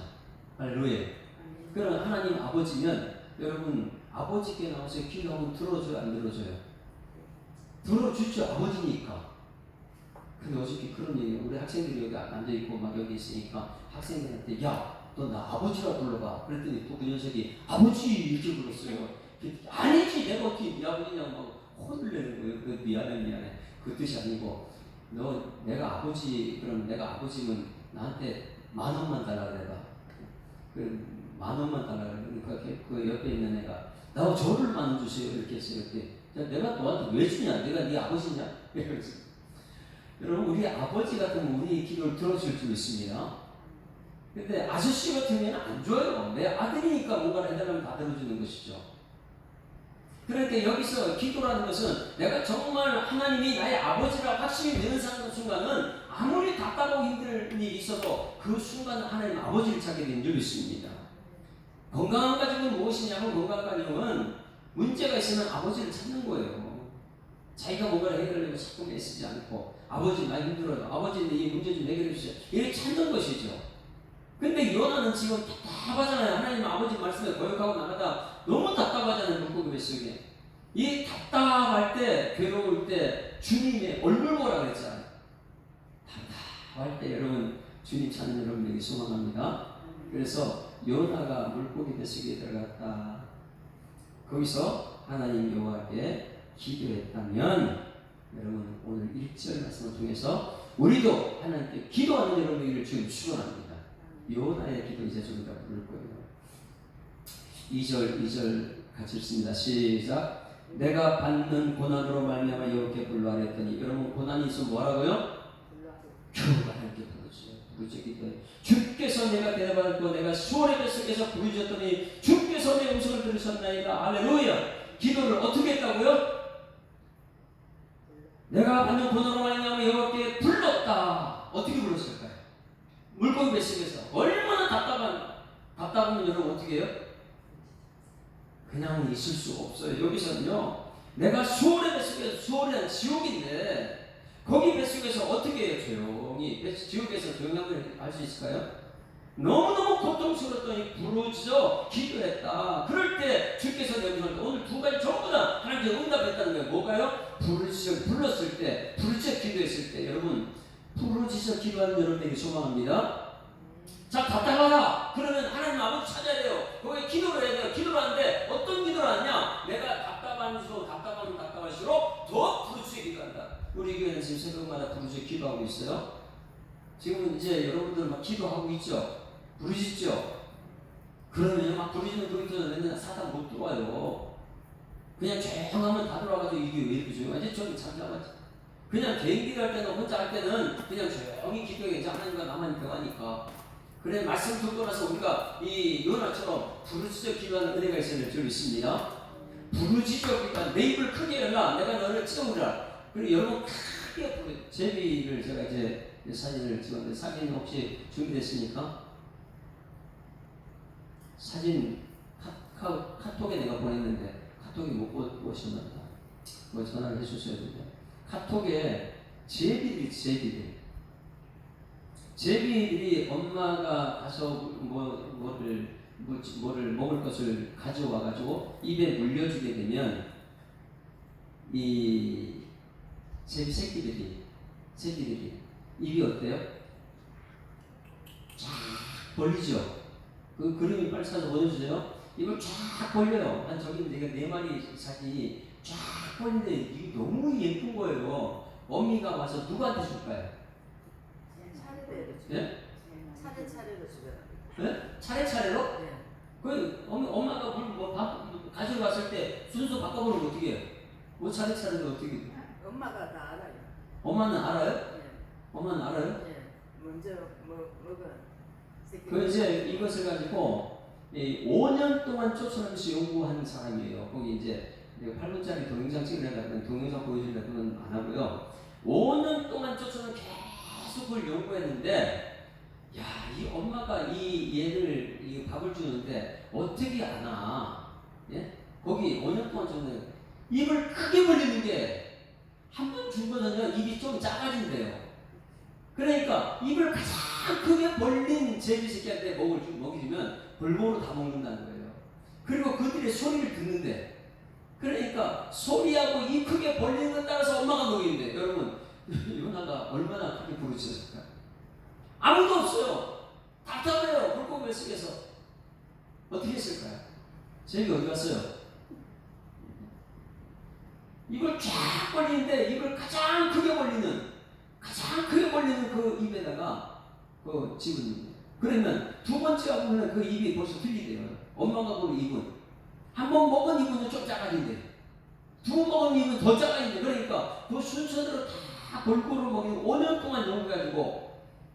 할렐루야. 그럼 하나님 아버지면 여러분 아버지께 나와서 기도하면 들어줘요, 안 들어줘요? 들어주죠. 아버지니까. 근데 어저께 그런 얘기, 우리 학생들이 여기 앉아있고 막 여기 있으니까 학생들한테 야, 너 나 아버지라 불러봐. 그랬더니 또 그 녀석이 아버지 이렇게 불렀어요. 아니지, 내가 어떻게 네 아버지냐고 막 혼을 내는 거예요. 그 미안해. 그 뜻이 아니고 너 내가 아버지, 그럼 내가 아버지면 나한테 10,000원만 달라 그래봐. 그 10,000원만 달라 그래. 그러니까 그 옆에 있는 애가 나 저를 만져주세요 이렇게 했어요. 이렇게 내가 너한테 왜 주냐? 내가 네 아버지냐? 이러면서 여러분 우리 아버지 같으면 우리 기도를 들어줄 줄 있습니다. 근데 아저씨 같으면 안 줘요. 내 아들이니까 뭔가를 해달라면 다 들어주는 것이죠. 그런데 여기서 기도라는 것은 내가 정말 하나님이 나의 아버지라 확신이 되는 순간은 아무리 답답하고 힘든 일이 있어도 그 순간은 하나님 아버지를 찾게 되는 줄 믿습니다. 건강한 가족은 무엇이냐면 건강한 가족은 문제가 있으면 아버지를 찾는 거예요. 자기가 뭔가를 해결하려고 자꾸 애쓰지 않고 아버지 나 힘들어요. 아버지는 이 문제 좀 해결해 주세요. 이렇게 찾는 것이죠. 근데 요나는 지금 답답하잖아요. 하나님 아버지 말씀에 거역하고 나가다 너무 답답하잖아요. 물고기 뱃속에. 이 답답할 때, 괴로울 때 주님의 얼굴 보라 그랬잖아요. 답답할 때 여러분 주님 찾는 여러분에게 소망합니다. 그래서 요나가 물고기 뱃속에 들어갔다. 거기서 하나님 여호와께 기도했다면 여러분 오늘 1절 말씀을 통해서 우리도 하나님께 기도하는 여러분에게 주님 축원합니다. 요나의 기도 이제 좀 이따 부를 거예요. 2절 같이 읽습니다. 시작. 내가 받는 고난으로 말미암아 여호와께 불러하라 했더니 여러분 고난이 있으면 뭐라고요? 겨우 하나님께 부르짖어 기도해. 주께서 내가 대답하고 내가 수월의 뱃속에서 부르짖었더니 주께서 내 음성을 들으셨나이다. 할렐루야. 기도를 어떻게 했다고요? 내가 받는 고난으로 말미암아 여호와께 불렀다. 어떻게 불렀을까요? 물고기 뱃속에서 얼마나 답답하면 여러분 어떻게 해요? 그냥 있을 수 없어요. 여기서는요, 내가 수월의 뱃속에서, 수월이란 지옥인데 거기 뱃속에서 어떻게 해요? 조용히 지옥에서 조용히 한번 할 수 있을까요? 너무너무 고통스러웠더니 부르짖어 기도했다. 그럴 때 주께서 내 음성을 오늘 두 가지 전부 다 하나님께 응답했다는 거예요. 뭐가요? 불렀을 때, 부르짖어 기도했을 때 여러분 부르짖어 기도하는 여러분에게 소망합니다. 자, 답답하다. 그러면 하나님 아버지 찾아야 돼요. 거기에 기도를 해야 돼요. 기도를 하는데 어떤 기도를 하냐? 내가 답답할수록 더 부르짖어 기도한다. 우리 교회는 지금 새벽마다 부르짖어 기도하고 있어요. 지금 이제 여러분들 막 기도하고 있죠. 부르짖죠. 그러면 막 부르짖는 도기도 사단 못 들어와요. 그냥 조용하면 다 들어와가지고 이게 왜 이렇게 조용하지? 저기 잠잠하지. 그냥 개인기 할 때는 혼자 할 때는 그냥 조용히 기도해. 하나님과 나만 대화니까. 그래 말씀 듣고 나서 우리가 이 요나처럼 부르짖어 기도하는 은혜가 있어야 될 줄 믿습니다. 부르짖어 기도하는 내 입을 크게 열라. 내가 너를 채우리라. 그리고 여러분 크게 부르. 제비를 제가 이제 사진을 찍었는데 사진 혹시 준비됐습니까? 사진 카톡에 내가 보냈는데 카톡이 못 보셨나 보다. 뭐 전화를 해주셔야 되는데 카톡에 제비들이 엄마가 가서 뭐를 먹을 것을 가져와가지고 입에 물려주게 되면 이 제비 새끼들이 입이 어때요? 쫙 벌리죠. 그 그림이 빨리 찾아서 보여주세요. 입을 쫙 벌려요. 한 저기 내가 4마리 사진이 쫙 벌리는데 이게 너무 예쁜 거예요. 어미가 와서 누구한테 줄까요? 예? 차례차례로 주더라고요. 네? 차례차례로? 네. 그 엄마가 가지고 왔을 때 순서 바꿔보는 거 어떻게 해요? 뭐 차례차례로 어떻게 해요? 엄마가 다 알아요. 엄마는 알아요? 네. 엄마는 알아요? 네. 먼저 뭐가 그 이제 이것을 가지고 5년 동안 쫓아내면서 연구한 사람이에요. 거기 이제 8분짜리 동영상 찍으려다 동영상 보여주려다 그건 안 하고요. 5년 동안 쫓아는 계속 그걸 연구했는데, 야, 이 엄마가 이 얘를 이 밥을 주는데 어떻게 아나? 예? 거기 5년 동안 쫓는 입을 크게 벌리는 게 한 번 준 거는요 입이 좀 작아진대요. 그러니까 입을 가장 크게 벌린 제비 새끼한테 먹이주면 골고루 다 먹는다는 거예요. 그리고 그들의 소리를 듣는데, 그러니까 소리하고 입 크게 벌리는 것 따라서 엄마가 먹이는데, 여러분 요나가 얼마나 크게 부르짖었을까? 아무도 없어요. 답답해요. 물고기 뱃속에서 어떻게 했을까요? 제비 어디 갔어요? 입을 쫙 벌리는데 입을 가장 크게 벌리는 그 입에다가 그 집은, 그러면 두 번째 하고는 그 입이 벌써 틀리대요. 엄마가 보는 이분. 한 번 먹은 이분은 좀 작아진대. 두 번 먹은 이분은 더 작아진대. 그러니까 그 순서대로 다 골고루 먹이고 5년 동안 연구해가지고.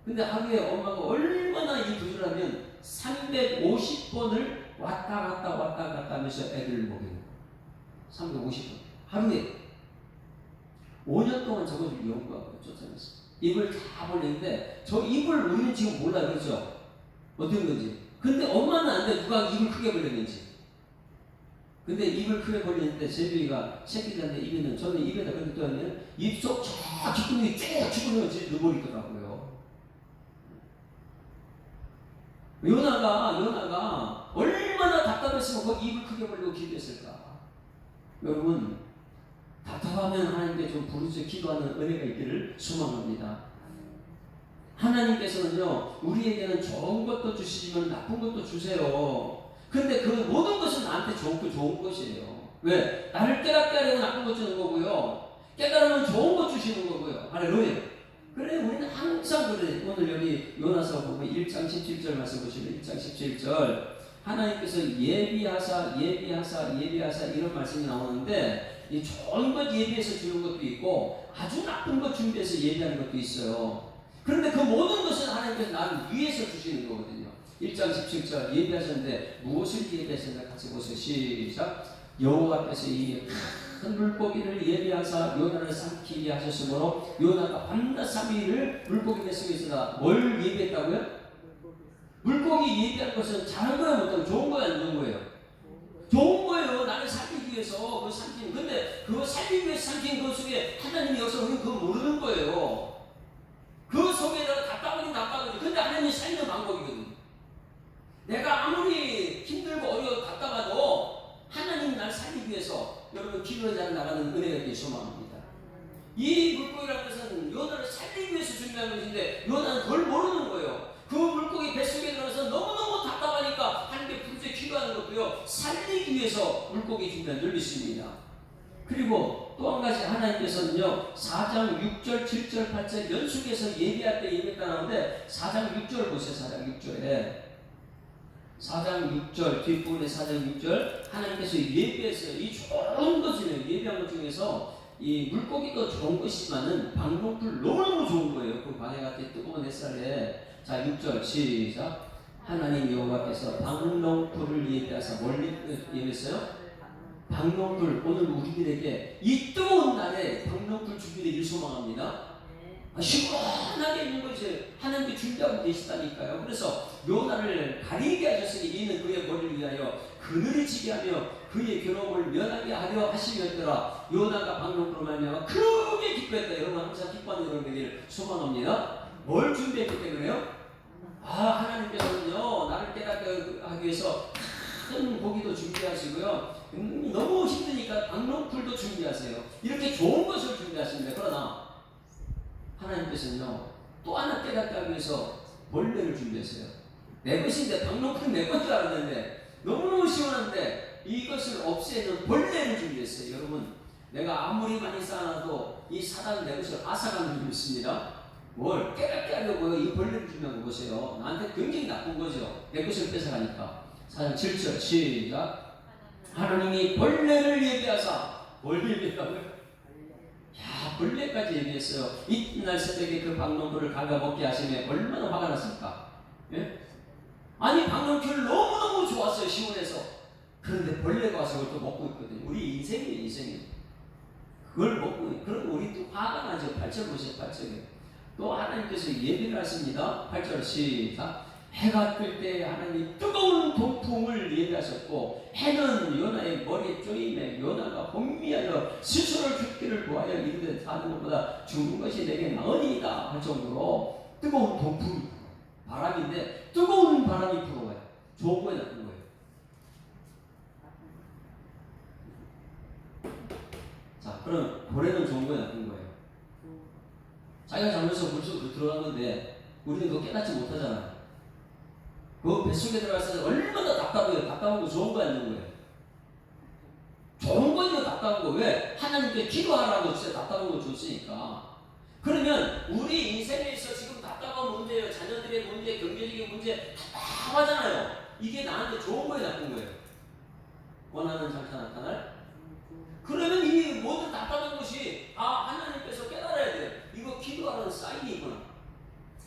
근데 하루에 엄마가 얼마나 이 부지런하면 350번을 왔다 갔다 하면서 애들을 먹이는 거예요. 350번. 하루에. 5년 동안 저것을 연구하고 쫓아냈어요. 입을 다 벌리는데 저 입을 우리는 지금 몰라요. 그렇죠? 어떤 건지. 근데 엄마는 안 돼. 누가 입을 크게 벌렸는지. 근데 입을 크게 벌리는데 제비가 새끼들한테 입에는 저는 입에다 그렇게 떠하면 입속 쫙 귓구멍이 쭉 집어넣어지 넣어버리더라고요. 요나가 얼마나 답답했으면 거기 입을 크게 벌리고 기도했을까. 여러분 답답하면 하나님께 좀 부르짖어 기도하는 은혜가 있기를 소망합니다. 하나님께서는요 우리에게는 좋은 것도 주시지만 나쁜 것도 주세요. 근데 그 모든 것은 나한테 좋은 것이에요. 왜? 나를 깨닫게 하려고 나쁜 것 주는 거고요. 깨달으면 좋은 것 주시는 거고요. 할렐루야. 그래 우리는 항상 그래. 오늘 여기 요나서 보면 1장 17절 말씀 보시면 1장 17절 하나님께서 예비하사 이런 말씀이 나오는데 이 좋은 것 예비해서 주는 것도 있고 아주 나쁜 것 준비해서 예비하는 것도 있어요. 그런데 그 모든 것은 하나님께서 나를 위해서 주시는 거거든요. 1장 17절 예비하셨는데 무엇을 예비하셨나 같이 보세요. 시작. 여호와 앞에서 이 큰 물고기를 예비하사 요나를 삼키게 하셨으므로 요나가 밤낮 3일을 물고기 뱃속에 있으나 뭘 예비했다고요? 물고기 예비한 것은 잘한 거예요? 못하면 좋은 거예요? 안 좋은 거예요? 좋은 거예요. 나를 살리기 위해서 그걸 삼키는. 근데 그거 살리기 위해서 삼킨 그 속에 하나님의 역사를 우리는 그거 모르는 거예요. 그 속에다가 답답하지. 근데 하나님이 살리는 방법이거든. 내가 아무리 힘들고 어려워 답답해도 하나님 날 살리기 위해서 여러분 기도의 자를 나가는 은혜가 있길 소망합니다. 이 물고기라는 것은 요나를 살리기 위해서 준비한 것인데 요나는 그걸 모르는 거예요. 그 물고기 뱃속에 들어가서 너무너무 답답하니까 하나님께 부르짖어 기도하는 것도요 살리기 위해서 물고기 준비한 줄 믿습니다. 그리고 또 한 가지 하나님께서는요 4장 6절 7절 8절 연속해서 예비할 때 예비했다 나오는데 4장 6절 보세요. 4장 6절에 4장 6절 뒷부분의 4장 6절 하나님께서 예비했어요. 이 좋은 것이네요. 예비한 것 중에서 이 물고기도 좋은 것이지만은 방울풀 너무너무 좋은 거예요. 그 광야같이 뜨거운 햇살에 자 6절 시작. 하나님 여호와께서 방울풀을 예비하사 멀리 예비했어요. 방울풀 오늘 우리들에게 이 뜨거운 날에 방울풀 준비되길 소망합니다. 시원하게 있는 것이 하나님께 준비하고 계시다니까요. 그래서 요나를 가리게 하셨으니 이는 그의 머리를 위하여 그늘을 지게 하며 그의 괴로움을 면하게 하려 하심이었더라. 요나가 방송으로 말미암아 크게 기뻐했다. 여러분 항상 기뻐하는 여러분에게 소망합니다. 뭘 준비했기 때문에요? 하나님께서는요 나를 깨닫게 하기 위해서 큰 고기도 준비하시고요. 너무 힘드니까 방송풀도 준비하세요. 이렇게 좋은 것을 준비하십니다. 그러나 하나님께서는요 또 하나 깨닫게 하기 위해서 벌레를 준비했어요. 내 것인데 방송풀 내 것 줄 알았는데 너무너무 시원한데 이것을 없애는 벌레를 준비했어요. 여러분 내가 아무리 많이 쌓아놔도 이 사단은 내 것을 앗아가는 줄 믿습니다. 뭘 깨닫게 하려고요. 이 벌레를 준비한 거 보세요. 나한테 굉장히 나쁜 거죠. 내 것을 뺏어가니까. 4장 7절 시작. 하나님이 벌레를 예비하사 뭘 예비했다고요? 벌레까지 예비했어요. 이튿날 새벽에 그 박농풀을 갈가 먹게 하시며 얼마나 화가 났습니까? 예? 아니 박농풀 너무너무 좋았어요. 시원해서. 그런데 벌레가 와서 그걸 또 먹고 있거든요. 우리 인생이에요. 그걸 먹고 그럼 우리 또 화가 나죠. 8절 보세요. 8절에 또 하나님께서 예비를 하십니다. 8절 시작. 해가 뜰 때 하나님이 뜨거운 동풍을 예비하셨고 해는 요나의 머리에 쪼임에 요나가 혼미하여 스스로 죽기를 구하여 이르되 사는 것보다 죽는 것이 내게 나으니이다 할 정도로 뜨거운 동풍이 바람인데 뜨거운 바람이 불어와요. 좋은 거에 나쁜 거예요. 자 그럼 고래는 좋은 거에 나쁜 거예요. 자기가 자면서 물속으로 들어간 건데 우리는 그거 깨닫지 못하잖아요. 그 뱃속에 들어가서 얼마나 답답해요. 답답한 거 좋은 거 아닌 거예요. 좋은 거니까 답답한 거. 왜? 하나님께 기도하라고 진짜 답답한 거 줬으니까. 그러면 우리 인생에 있어 지금 답답한 문제예요. 자녀들의 문제, 경제적인 문제 답답하잖아요. 이게 나한테 좋은 거예요, 나쁜 거예요? 원하는 장차 나타날? 그러면 이 모든 답답한 것이 하나님께서 깨달아야 돼요. 이거 기도하는 사인이구나.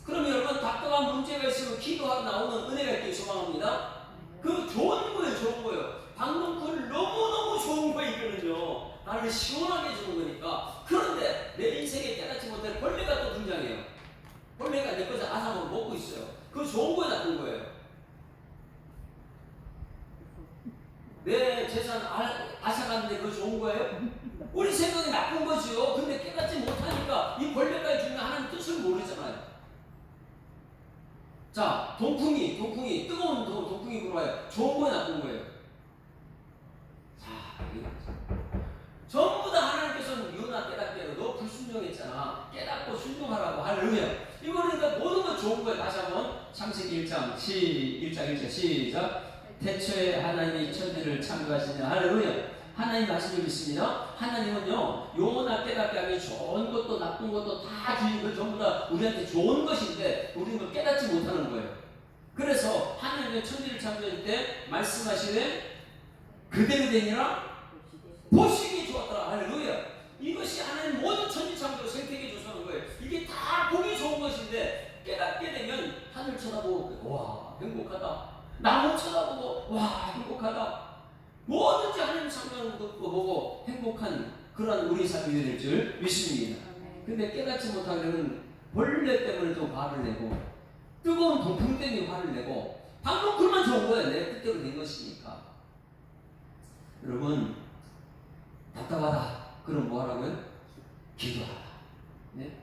그러면 여러분 답답한 문제가 있으면 기도하고 나오는 은혜가 있길 소망합니다. 그 좋은 거예요, 좋은 거예요. 방금 그걸 너무너무 좋은 거예요, 이거는요. 나를 시원하게 해주는 거니까. 그런데 내 인생에 깨닫지 못할 벌레가 또 등장해요. 벌레가 내 것을 아삭하고 먹고 있어요. 그거 좋은 거예요, 나쁜 거예요? 내 재산 아삭하는데 그거 좋은 거예요? 우리 생각이 나쁜 거죠. 근데 깨닫지 못하니까 이 벌레까지 주면 하나님 뜻을 모르잖아요. 자, 동풍이 뜨거운 동풍이 불어와요. 좋은 거예요, 나쁜 거예요? 자, 이게 전부 다 하나님께서는 요나 깨닫게 해요. 너 불순종했잖아. 깨닫고 순종하라고. 할렐루야. 이거는 그러니까 모든 건 좋은 거예요. 다시 한번 창세기 1장 1절 시작. 태초에 하나님이 천지를 창조하시냐. 할렐루야. 하나님 말씀을 믿습니다. 하나님은요, 요나 깨닫게 하면 좋은 것도 나쁜 것도 다 주신 거 전부 다 우리한테 좋은 것인데 우리는 그걸 깨닫지 못하는 거예요. 그래서 하나님의 천지를 창조할 때 말씀하시되 그대로 되니라 보시기 좋았더라. 할렐루야. 이것이 하나님 모든 천지 창조를 생태계 조성한 거예요. 이게 다 보기 좋은 것인데 깨닫게 되면 하늘 쳐다보고 와 행복하다. 나무 쳐다보고 와 행복하다. 뭐든지 하나님 창조하는 거 보고 행복한 그러한 우리 삶이 될 줄 믿습니다. 근데 깨닫지 못하면 벌레 때문에 또 화를 내고 뜨거운 동풍 때문에 화를 내고 방금 그만 좋은 거예요. 내 뜻대로 된 것이니까. 여러분 답답하다. 그럼 뭐 하라고요? 기도하라. 네?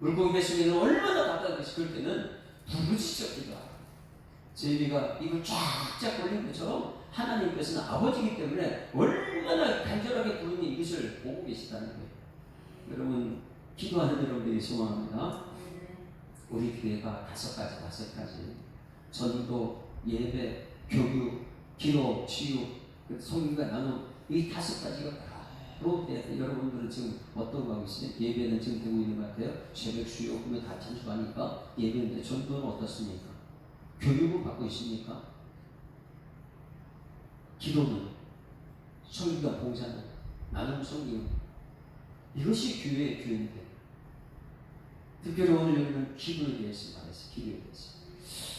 물고기 뱃속에는 얼마나 답답한 것이 그럴 때는 부르짖어 기도하라. 제비가 이걸 쫙쫙 올린 것처럼 하나님께서는 아버지이기 때문에 얼마나 간절하게 부르니 이것을 보고 계시다는 거예요. 여러분 기도하는 여러분들이 소망합니다. 우리 교회가 5가지 전도, 예배, 교육, 기도, 치유, 성경과 나눔 이 5가지가 바로 여러분들은 지금 어떤 거 하고 있어요? 예배는 지금 되고 있는 것 같아요. 새벽 수요 그러면 다 찬송하니까 예배인데 전도는 어떻습니까? 교육은 받고 있습니까? 기도는, 성경과 봉사는, 나눔 성경 이것이 교회의 교회인데 특별히 오늘 여기는 기도에 대해서 말했어요. 기도에 대해서.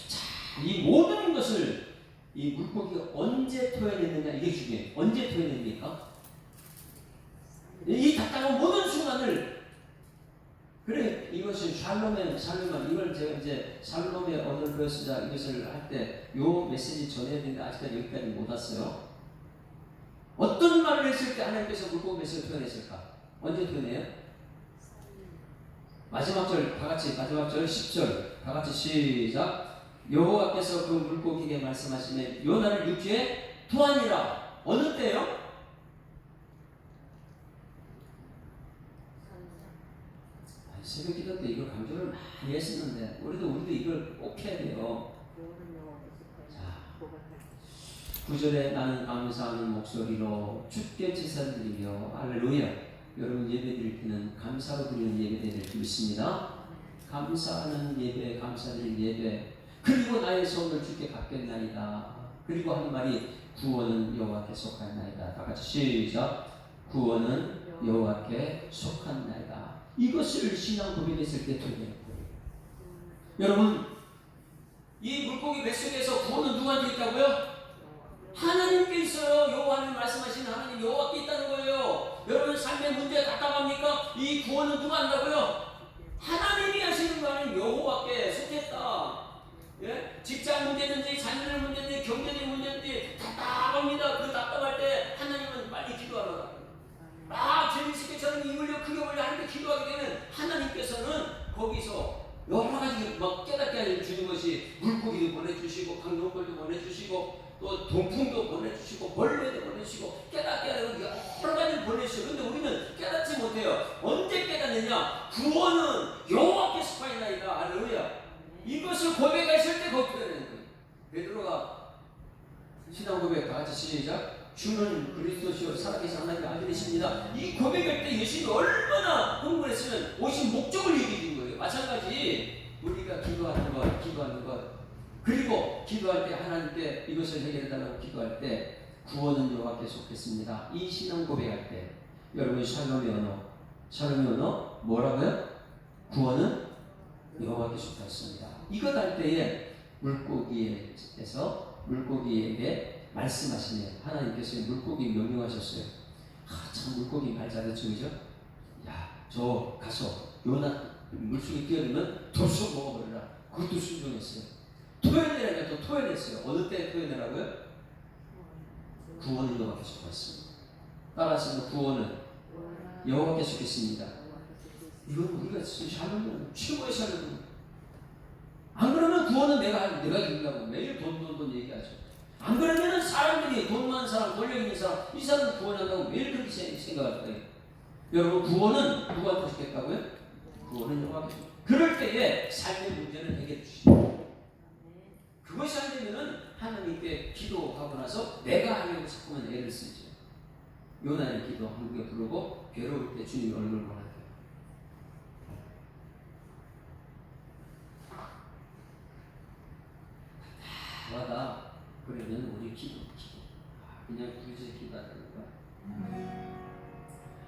자, 이 모든 것을 이 물고기가 언제 토해냈느냐 이게 중요해요. 언제 토해냅니까? 이 답답한 모든 순간을 그래 이것이 샬롬의 이걸 제가 이제 샬롬의 언어를 배웠으자 이것을 할 때 요 메시지 전해야 되는데 아직까지 여기까지 못 왔어요. 어떤 말을 했을 때 하나님께서 물고기 메시지를 표현했을까? 언제 표현해요? 마지막 절 다같이 마지막 절 10절 다같이 시작. 여호와께서 그 물고기에게 말씀하시네 요나를 육지에 투하니라. 어느 때요? 새벽 기도 때 이걸 강조를 많이 했었는데 우리도 이걸 꼭 해야 돼요. 자, 9절에 나는 감사하는 목소리로 주께 제사드리며 할렐루야. 여러분 예배드릴 때는 감사로 드리는 예배 될 줄 믿습니다. 감사하는 예배, 감사드릴 예배. 그리고 나의 소원을 주께 갚겠나이다. 그리고 하는 말이 구원은 여호와께 속하나이다. 다 같이 시작. 구원은 여호와께 속하나이다. 이것을 신앙 고백했을 때 되는 거예요. 여러분, 이 물고기 뱃속에서 구원은 누구한테 있다고요? 하나님께 있어요. 여호와는 말씀하신 하나님 여호와께 있다는 거예요. 여러분 삶의 문제가 답답합니까? 이 구원은 누가 한다고요? 하나님이 하시는 거 아니면 여호와께 속했다. 예? 직장 문제든지 자녀들 문제든지 경제적 문제든지 답답합니다. 그 답답할 때 하나님은 빨리 기도하라. 재밌게 저는 입을 크게 올려 하는데 기도하게 되면 하나님께서는 거기서 여러 가지 막 깨닫게 해주는 것이 물고기도 보내주시고 강동벌도 보내주시고 또 동풍도 보내주시고 벌레도 보내주시고 깨닫게 하는 여러 가지를 보내주시고 근데 우리는 깨닫지 못해요. 언제 깨닫느냐? 구원은 여호와께 속하나이다. 할렐루야. 이것을 고백했을 때 거기 되는 거예요. 베드로가 신앙 고백 다 같이 시작. 주는 그리스도시요 살아계신 하나님의 아들이십니다. 이 고백할 때 예수님이 얼마나 흥분했으면 오신 목적을 얘기해 준 거예요. 마찬가지 우리가 기도하는 것 그리고 기도할 때 하나님께 이것을 해결해달라고 기도할 때 구원은 여호와께 속했습니다. 이 신앙 고백할 때 여러분 샬롬의 언어 뭐라고요? 구원은 여호와께 속했습니다. 이것 할 때에 물고기에서 물고기에게 말씀하시네요. 하나님께서 물고기 명령하셨어요. 참 물고기 말 잘했죠, 그죠? 야, 저 가서 요나 물속에 뛰어들면 돌속 먹어버려라. 그것도 순종했어요. 토해내라면 또 토해냈어요. 어느 때 토해내라고요? 구원은 여호와께 속했습니다. 따라서 구원은 여호와께 속했습니다. 이건 우리가 샬롬은 최고의 샬롬. 안 그러면 구원은 내가 이긴다고 매일 돈 얘기하죠. 안 그러면은 사람들이 돈 많은 사람, 권력 있는 사람, 이 사람 구원한다고 매일 그렇게 생각할 거예요. 여러분 구원은 누구한테 주겠다고요? 구원은 여호와께. 그럴 때에 삶의 문제는 해결해 주십니다. 그것이 안 되면은 하나님께 기도하고 나서 내가 하려고 자꾸만 애를 쓰죠. 요나의 기도 한국에 부르고 괴로울 때 주님 얼굴 보라. 와다 그러면 우리 기도 그냥 굳이 기도하는 거야.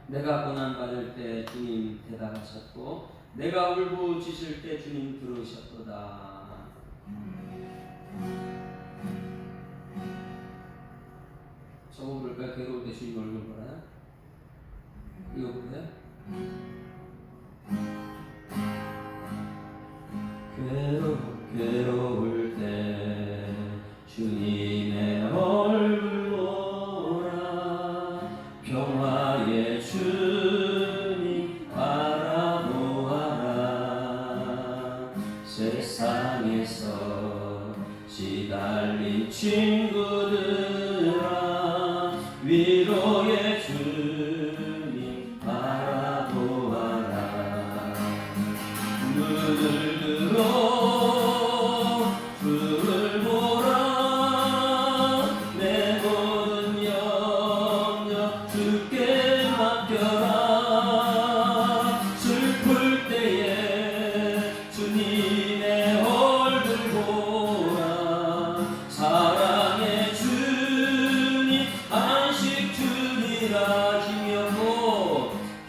내가 고난 받을 때 주님 대답하셨고 내가 울부짖을 때 주님 들으셨도다. 저거 부를까요? 괴로울 때 주님 얼굴 보라. 이거 보세요. 괴로울 때 주님의 얼굴 보라. 평화의 주님 바라보아라. 세상에서 시달린 친구들아 위로의 주님 바라보아라. 눈을 들어 주를 보라. 내 모든 염려 주께 맡겨라. 슬플 때에 주님의 얼굴 보라. 사랑의 주님 안식 주니라.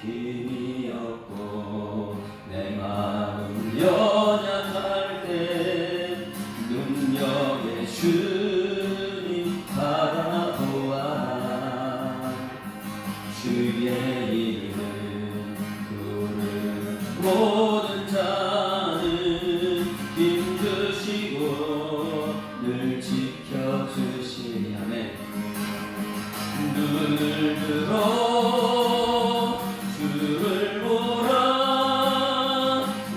힘이 없고 내 마음 연약할 때 능력의 주님 바라보아라. 주의 이름 부르는 모든 자는 힘드시고 늘 지켜주시니 아멘. 눈을 들어 주를 보라.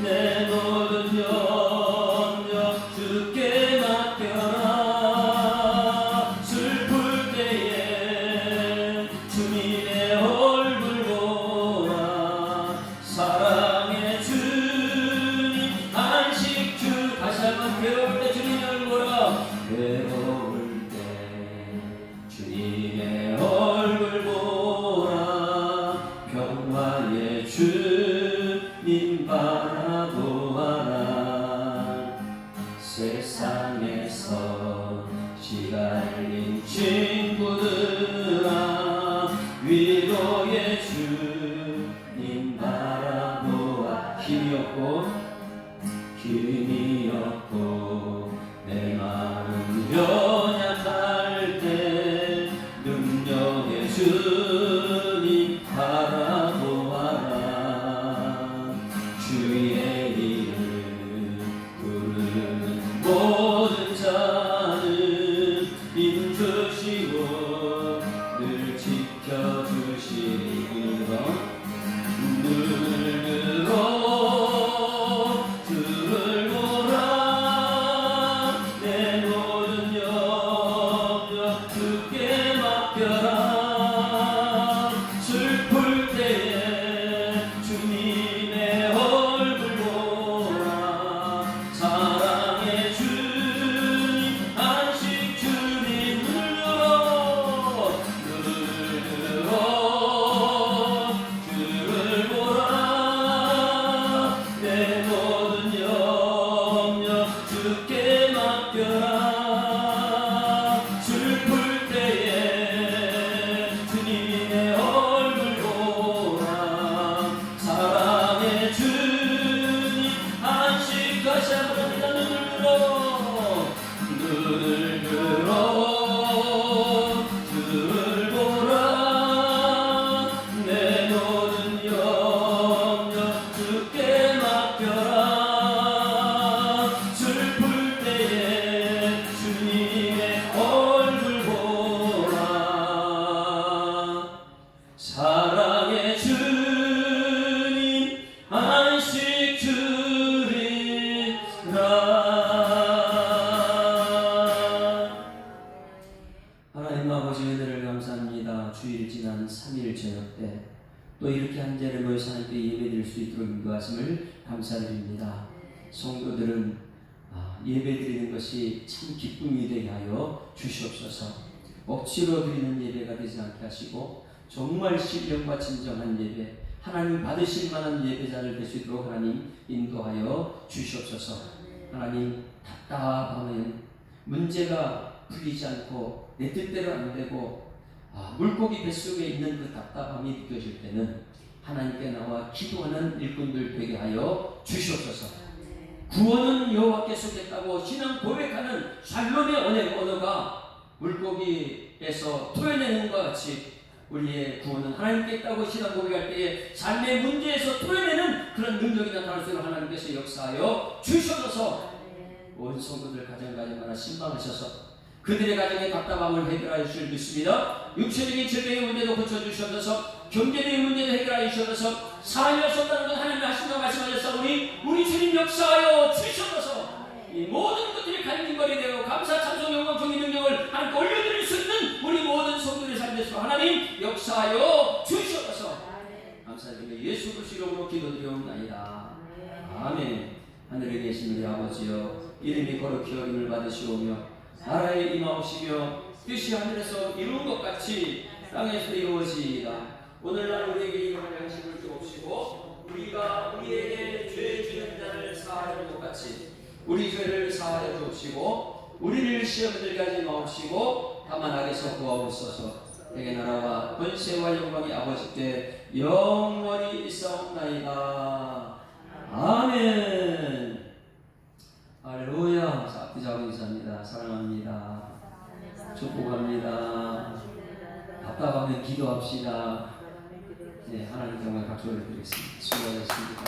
내 모든 염려 주께 맡겨라. 슬플 때에 주님의 얼굴 보라. 사랑의 주님 안식 주. 다시 한번 괴로울 때 주님의 얼굴 보라. 괴로울 때 주님의 얼굴 보라. 평화의 주님 바라보아라. 세상에서 시달린 친구들아 위로의 주님 바라보아. 힘이 없고 내 마음 연약할 때 능력의 주님 바라보아라. 주의 이름 부르는 모든 자는 힘주시고 늘 지켜주시니. 눈을 들어 주를 보라. 내 모든 염려 주께 맡겨라. 슬플 때에 주님의 얼굴 수 있도록 인도하심을 감사드립니다. 성도들은 예배 드리는 것이 참 기쁨이 되게 하여 주시옵소서. 억지로 드리는 예배가 되지 않게 하시고 정말 신령과 진정한 예배, 하나님 받으실 만한 예배자를 될 수 있도록 하나님 인도하여 주시옵소서. 하나님, 답답하면 문제가 풀리지 않고 내 뜻대로 안 되고 물고기 뱃속에 있는 그 답답함이 느껴질 때는 하나님께 나와 기도하는 일꾼들 되게 하여 주시옵소서. 구원은 여호와께서 겠다고 신앙 고백하는 샬롬의 언어가 물고기에서 토해내는 것 같이 우리의 구원은 하나님께 있다고 신앙 고백할 때에 삶의 문제에서 토해내는 그런 능력이 나타날 수 있도록 하나님께서 역사하여 주시옵소서. 온 성도들 가정마다 신방하셔서 그들의 가정의 답답함을 해결하여 주실 믿습니다. 육체적인 질병의 문제도 고쳐주셔서 경제적인 문제도 해결하여 주셔서 사람이 없었다는 건 하나님이 하신다고 말씀하셨사오니 우리 주님 역사하여 주셔서 이 모든 것들이 간증거리 되고 감사 찬송 영광 종의 능력을 하나님께 올려드릴 수 있는 우리 모든 성도들의 삶에서 하나님 역사하여 주셔서 감사드리며 예수 그리스도 이름으로 기도드리옵나이다. 아멘. 하늘에 계신 우리 아버지여, 이름이 거룩히 여김을 받으시오며 나라에 임하옵시며 뜻이 하늘에서 이루은 것 같이 땅에서 이루어지이다. 오늘날 우리에게 일용할 양식을 주옵시고 우리가 우리에게 죄 지은 자를 사하는 것 같이 우리 죄를 사하여 주옵시고 우리를 시험에 들게 하지 마옵시고 다만 악에서 구하옵소서. 내게 나라와 권세와 영광이 아버지께 영원히 있사옵나이다. 아멘. 할렐루야. 앞뒤자고 인사합니다. 사랑합니다. 축복합니다. 답답하면 기도합시다. 네, 하나님 정말 박수를 드리겠습니다. 수고하셨습니다.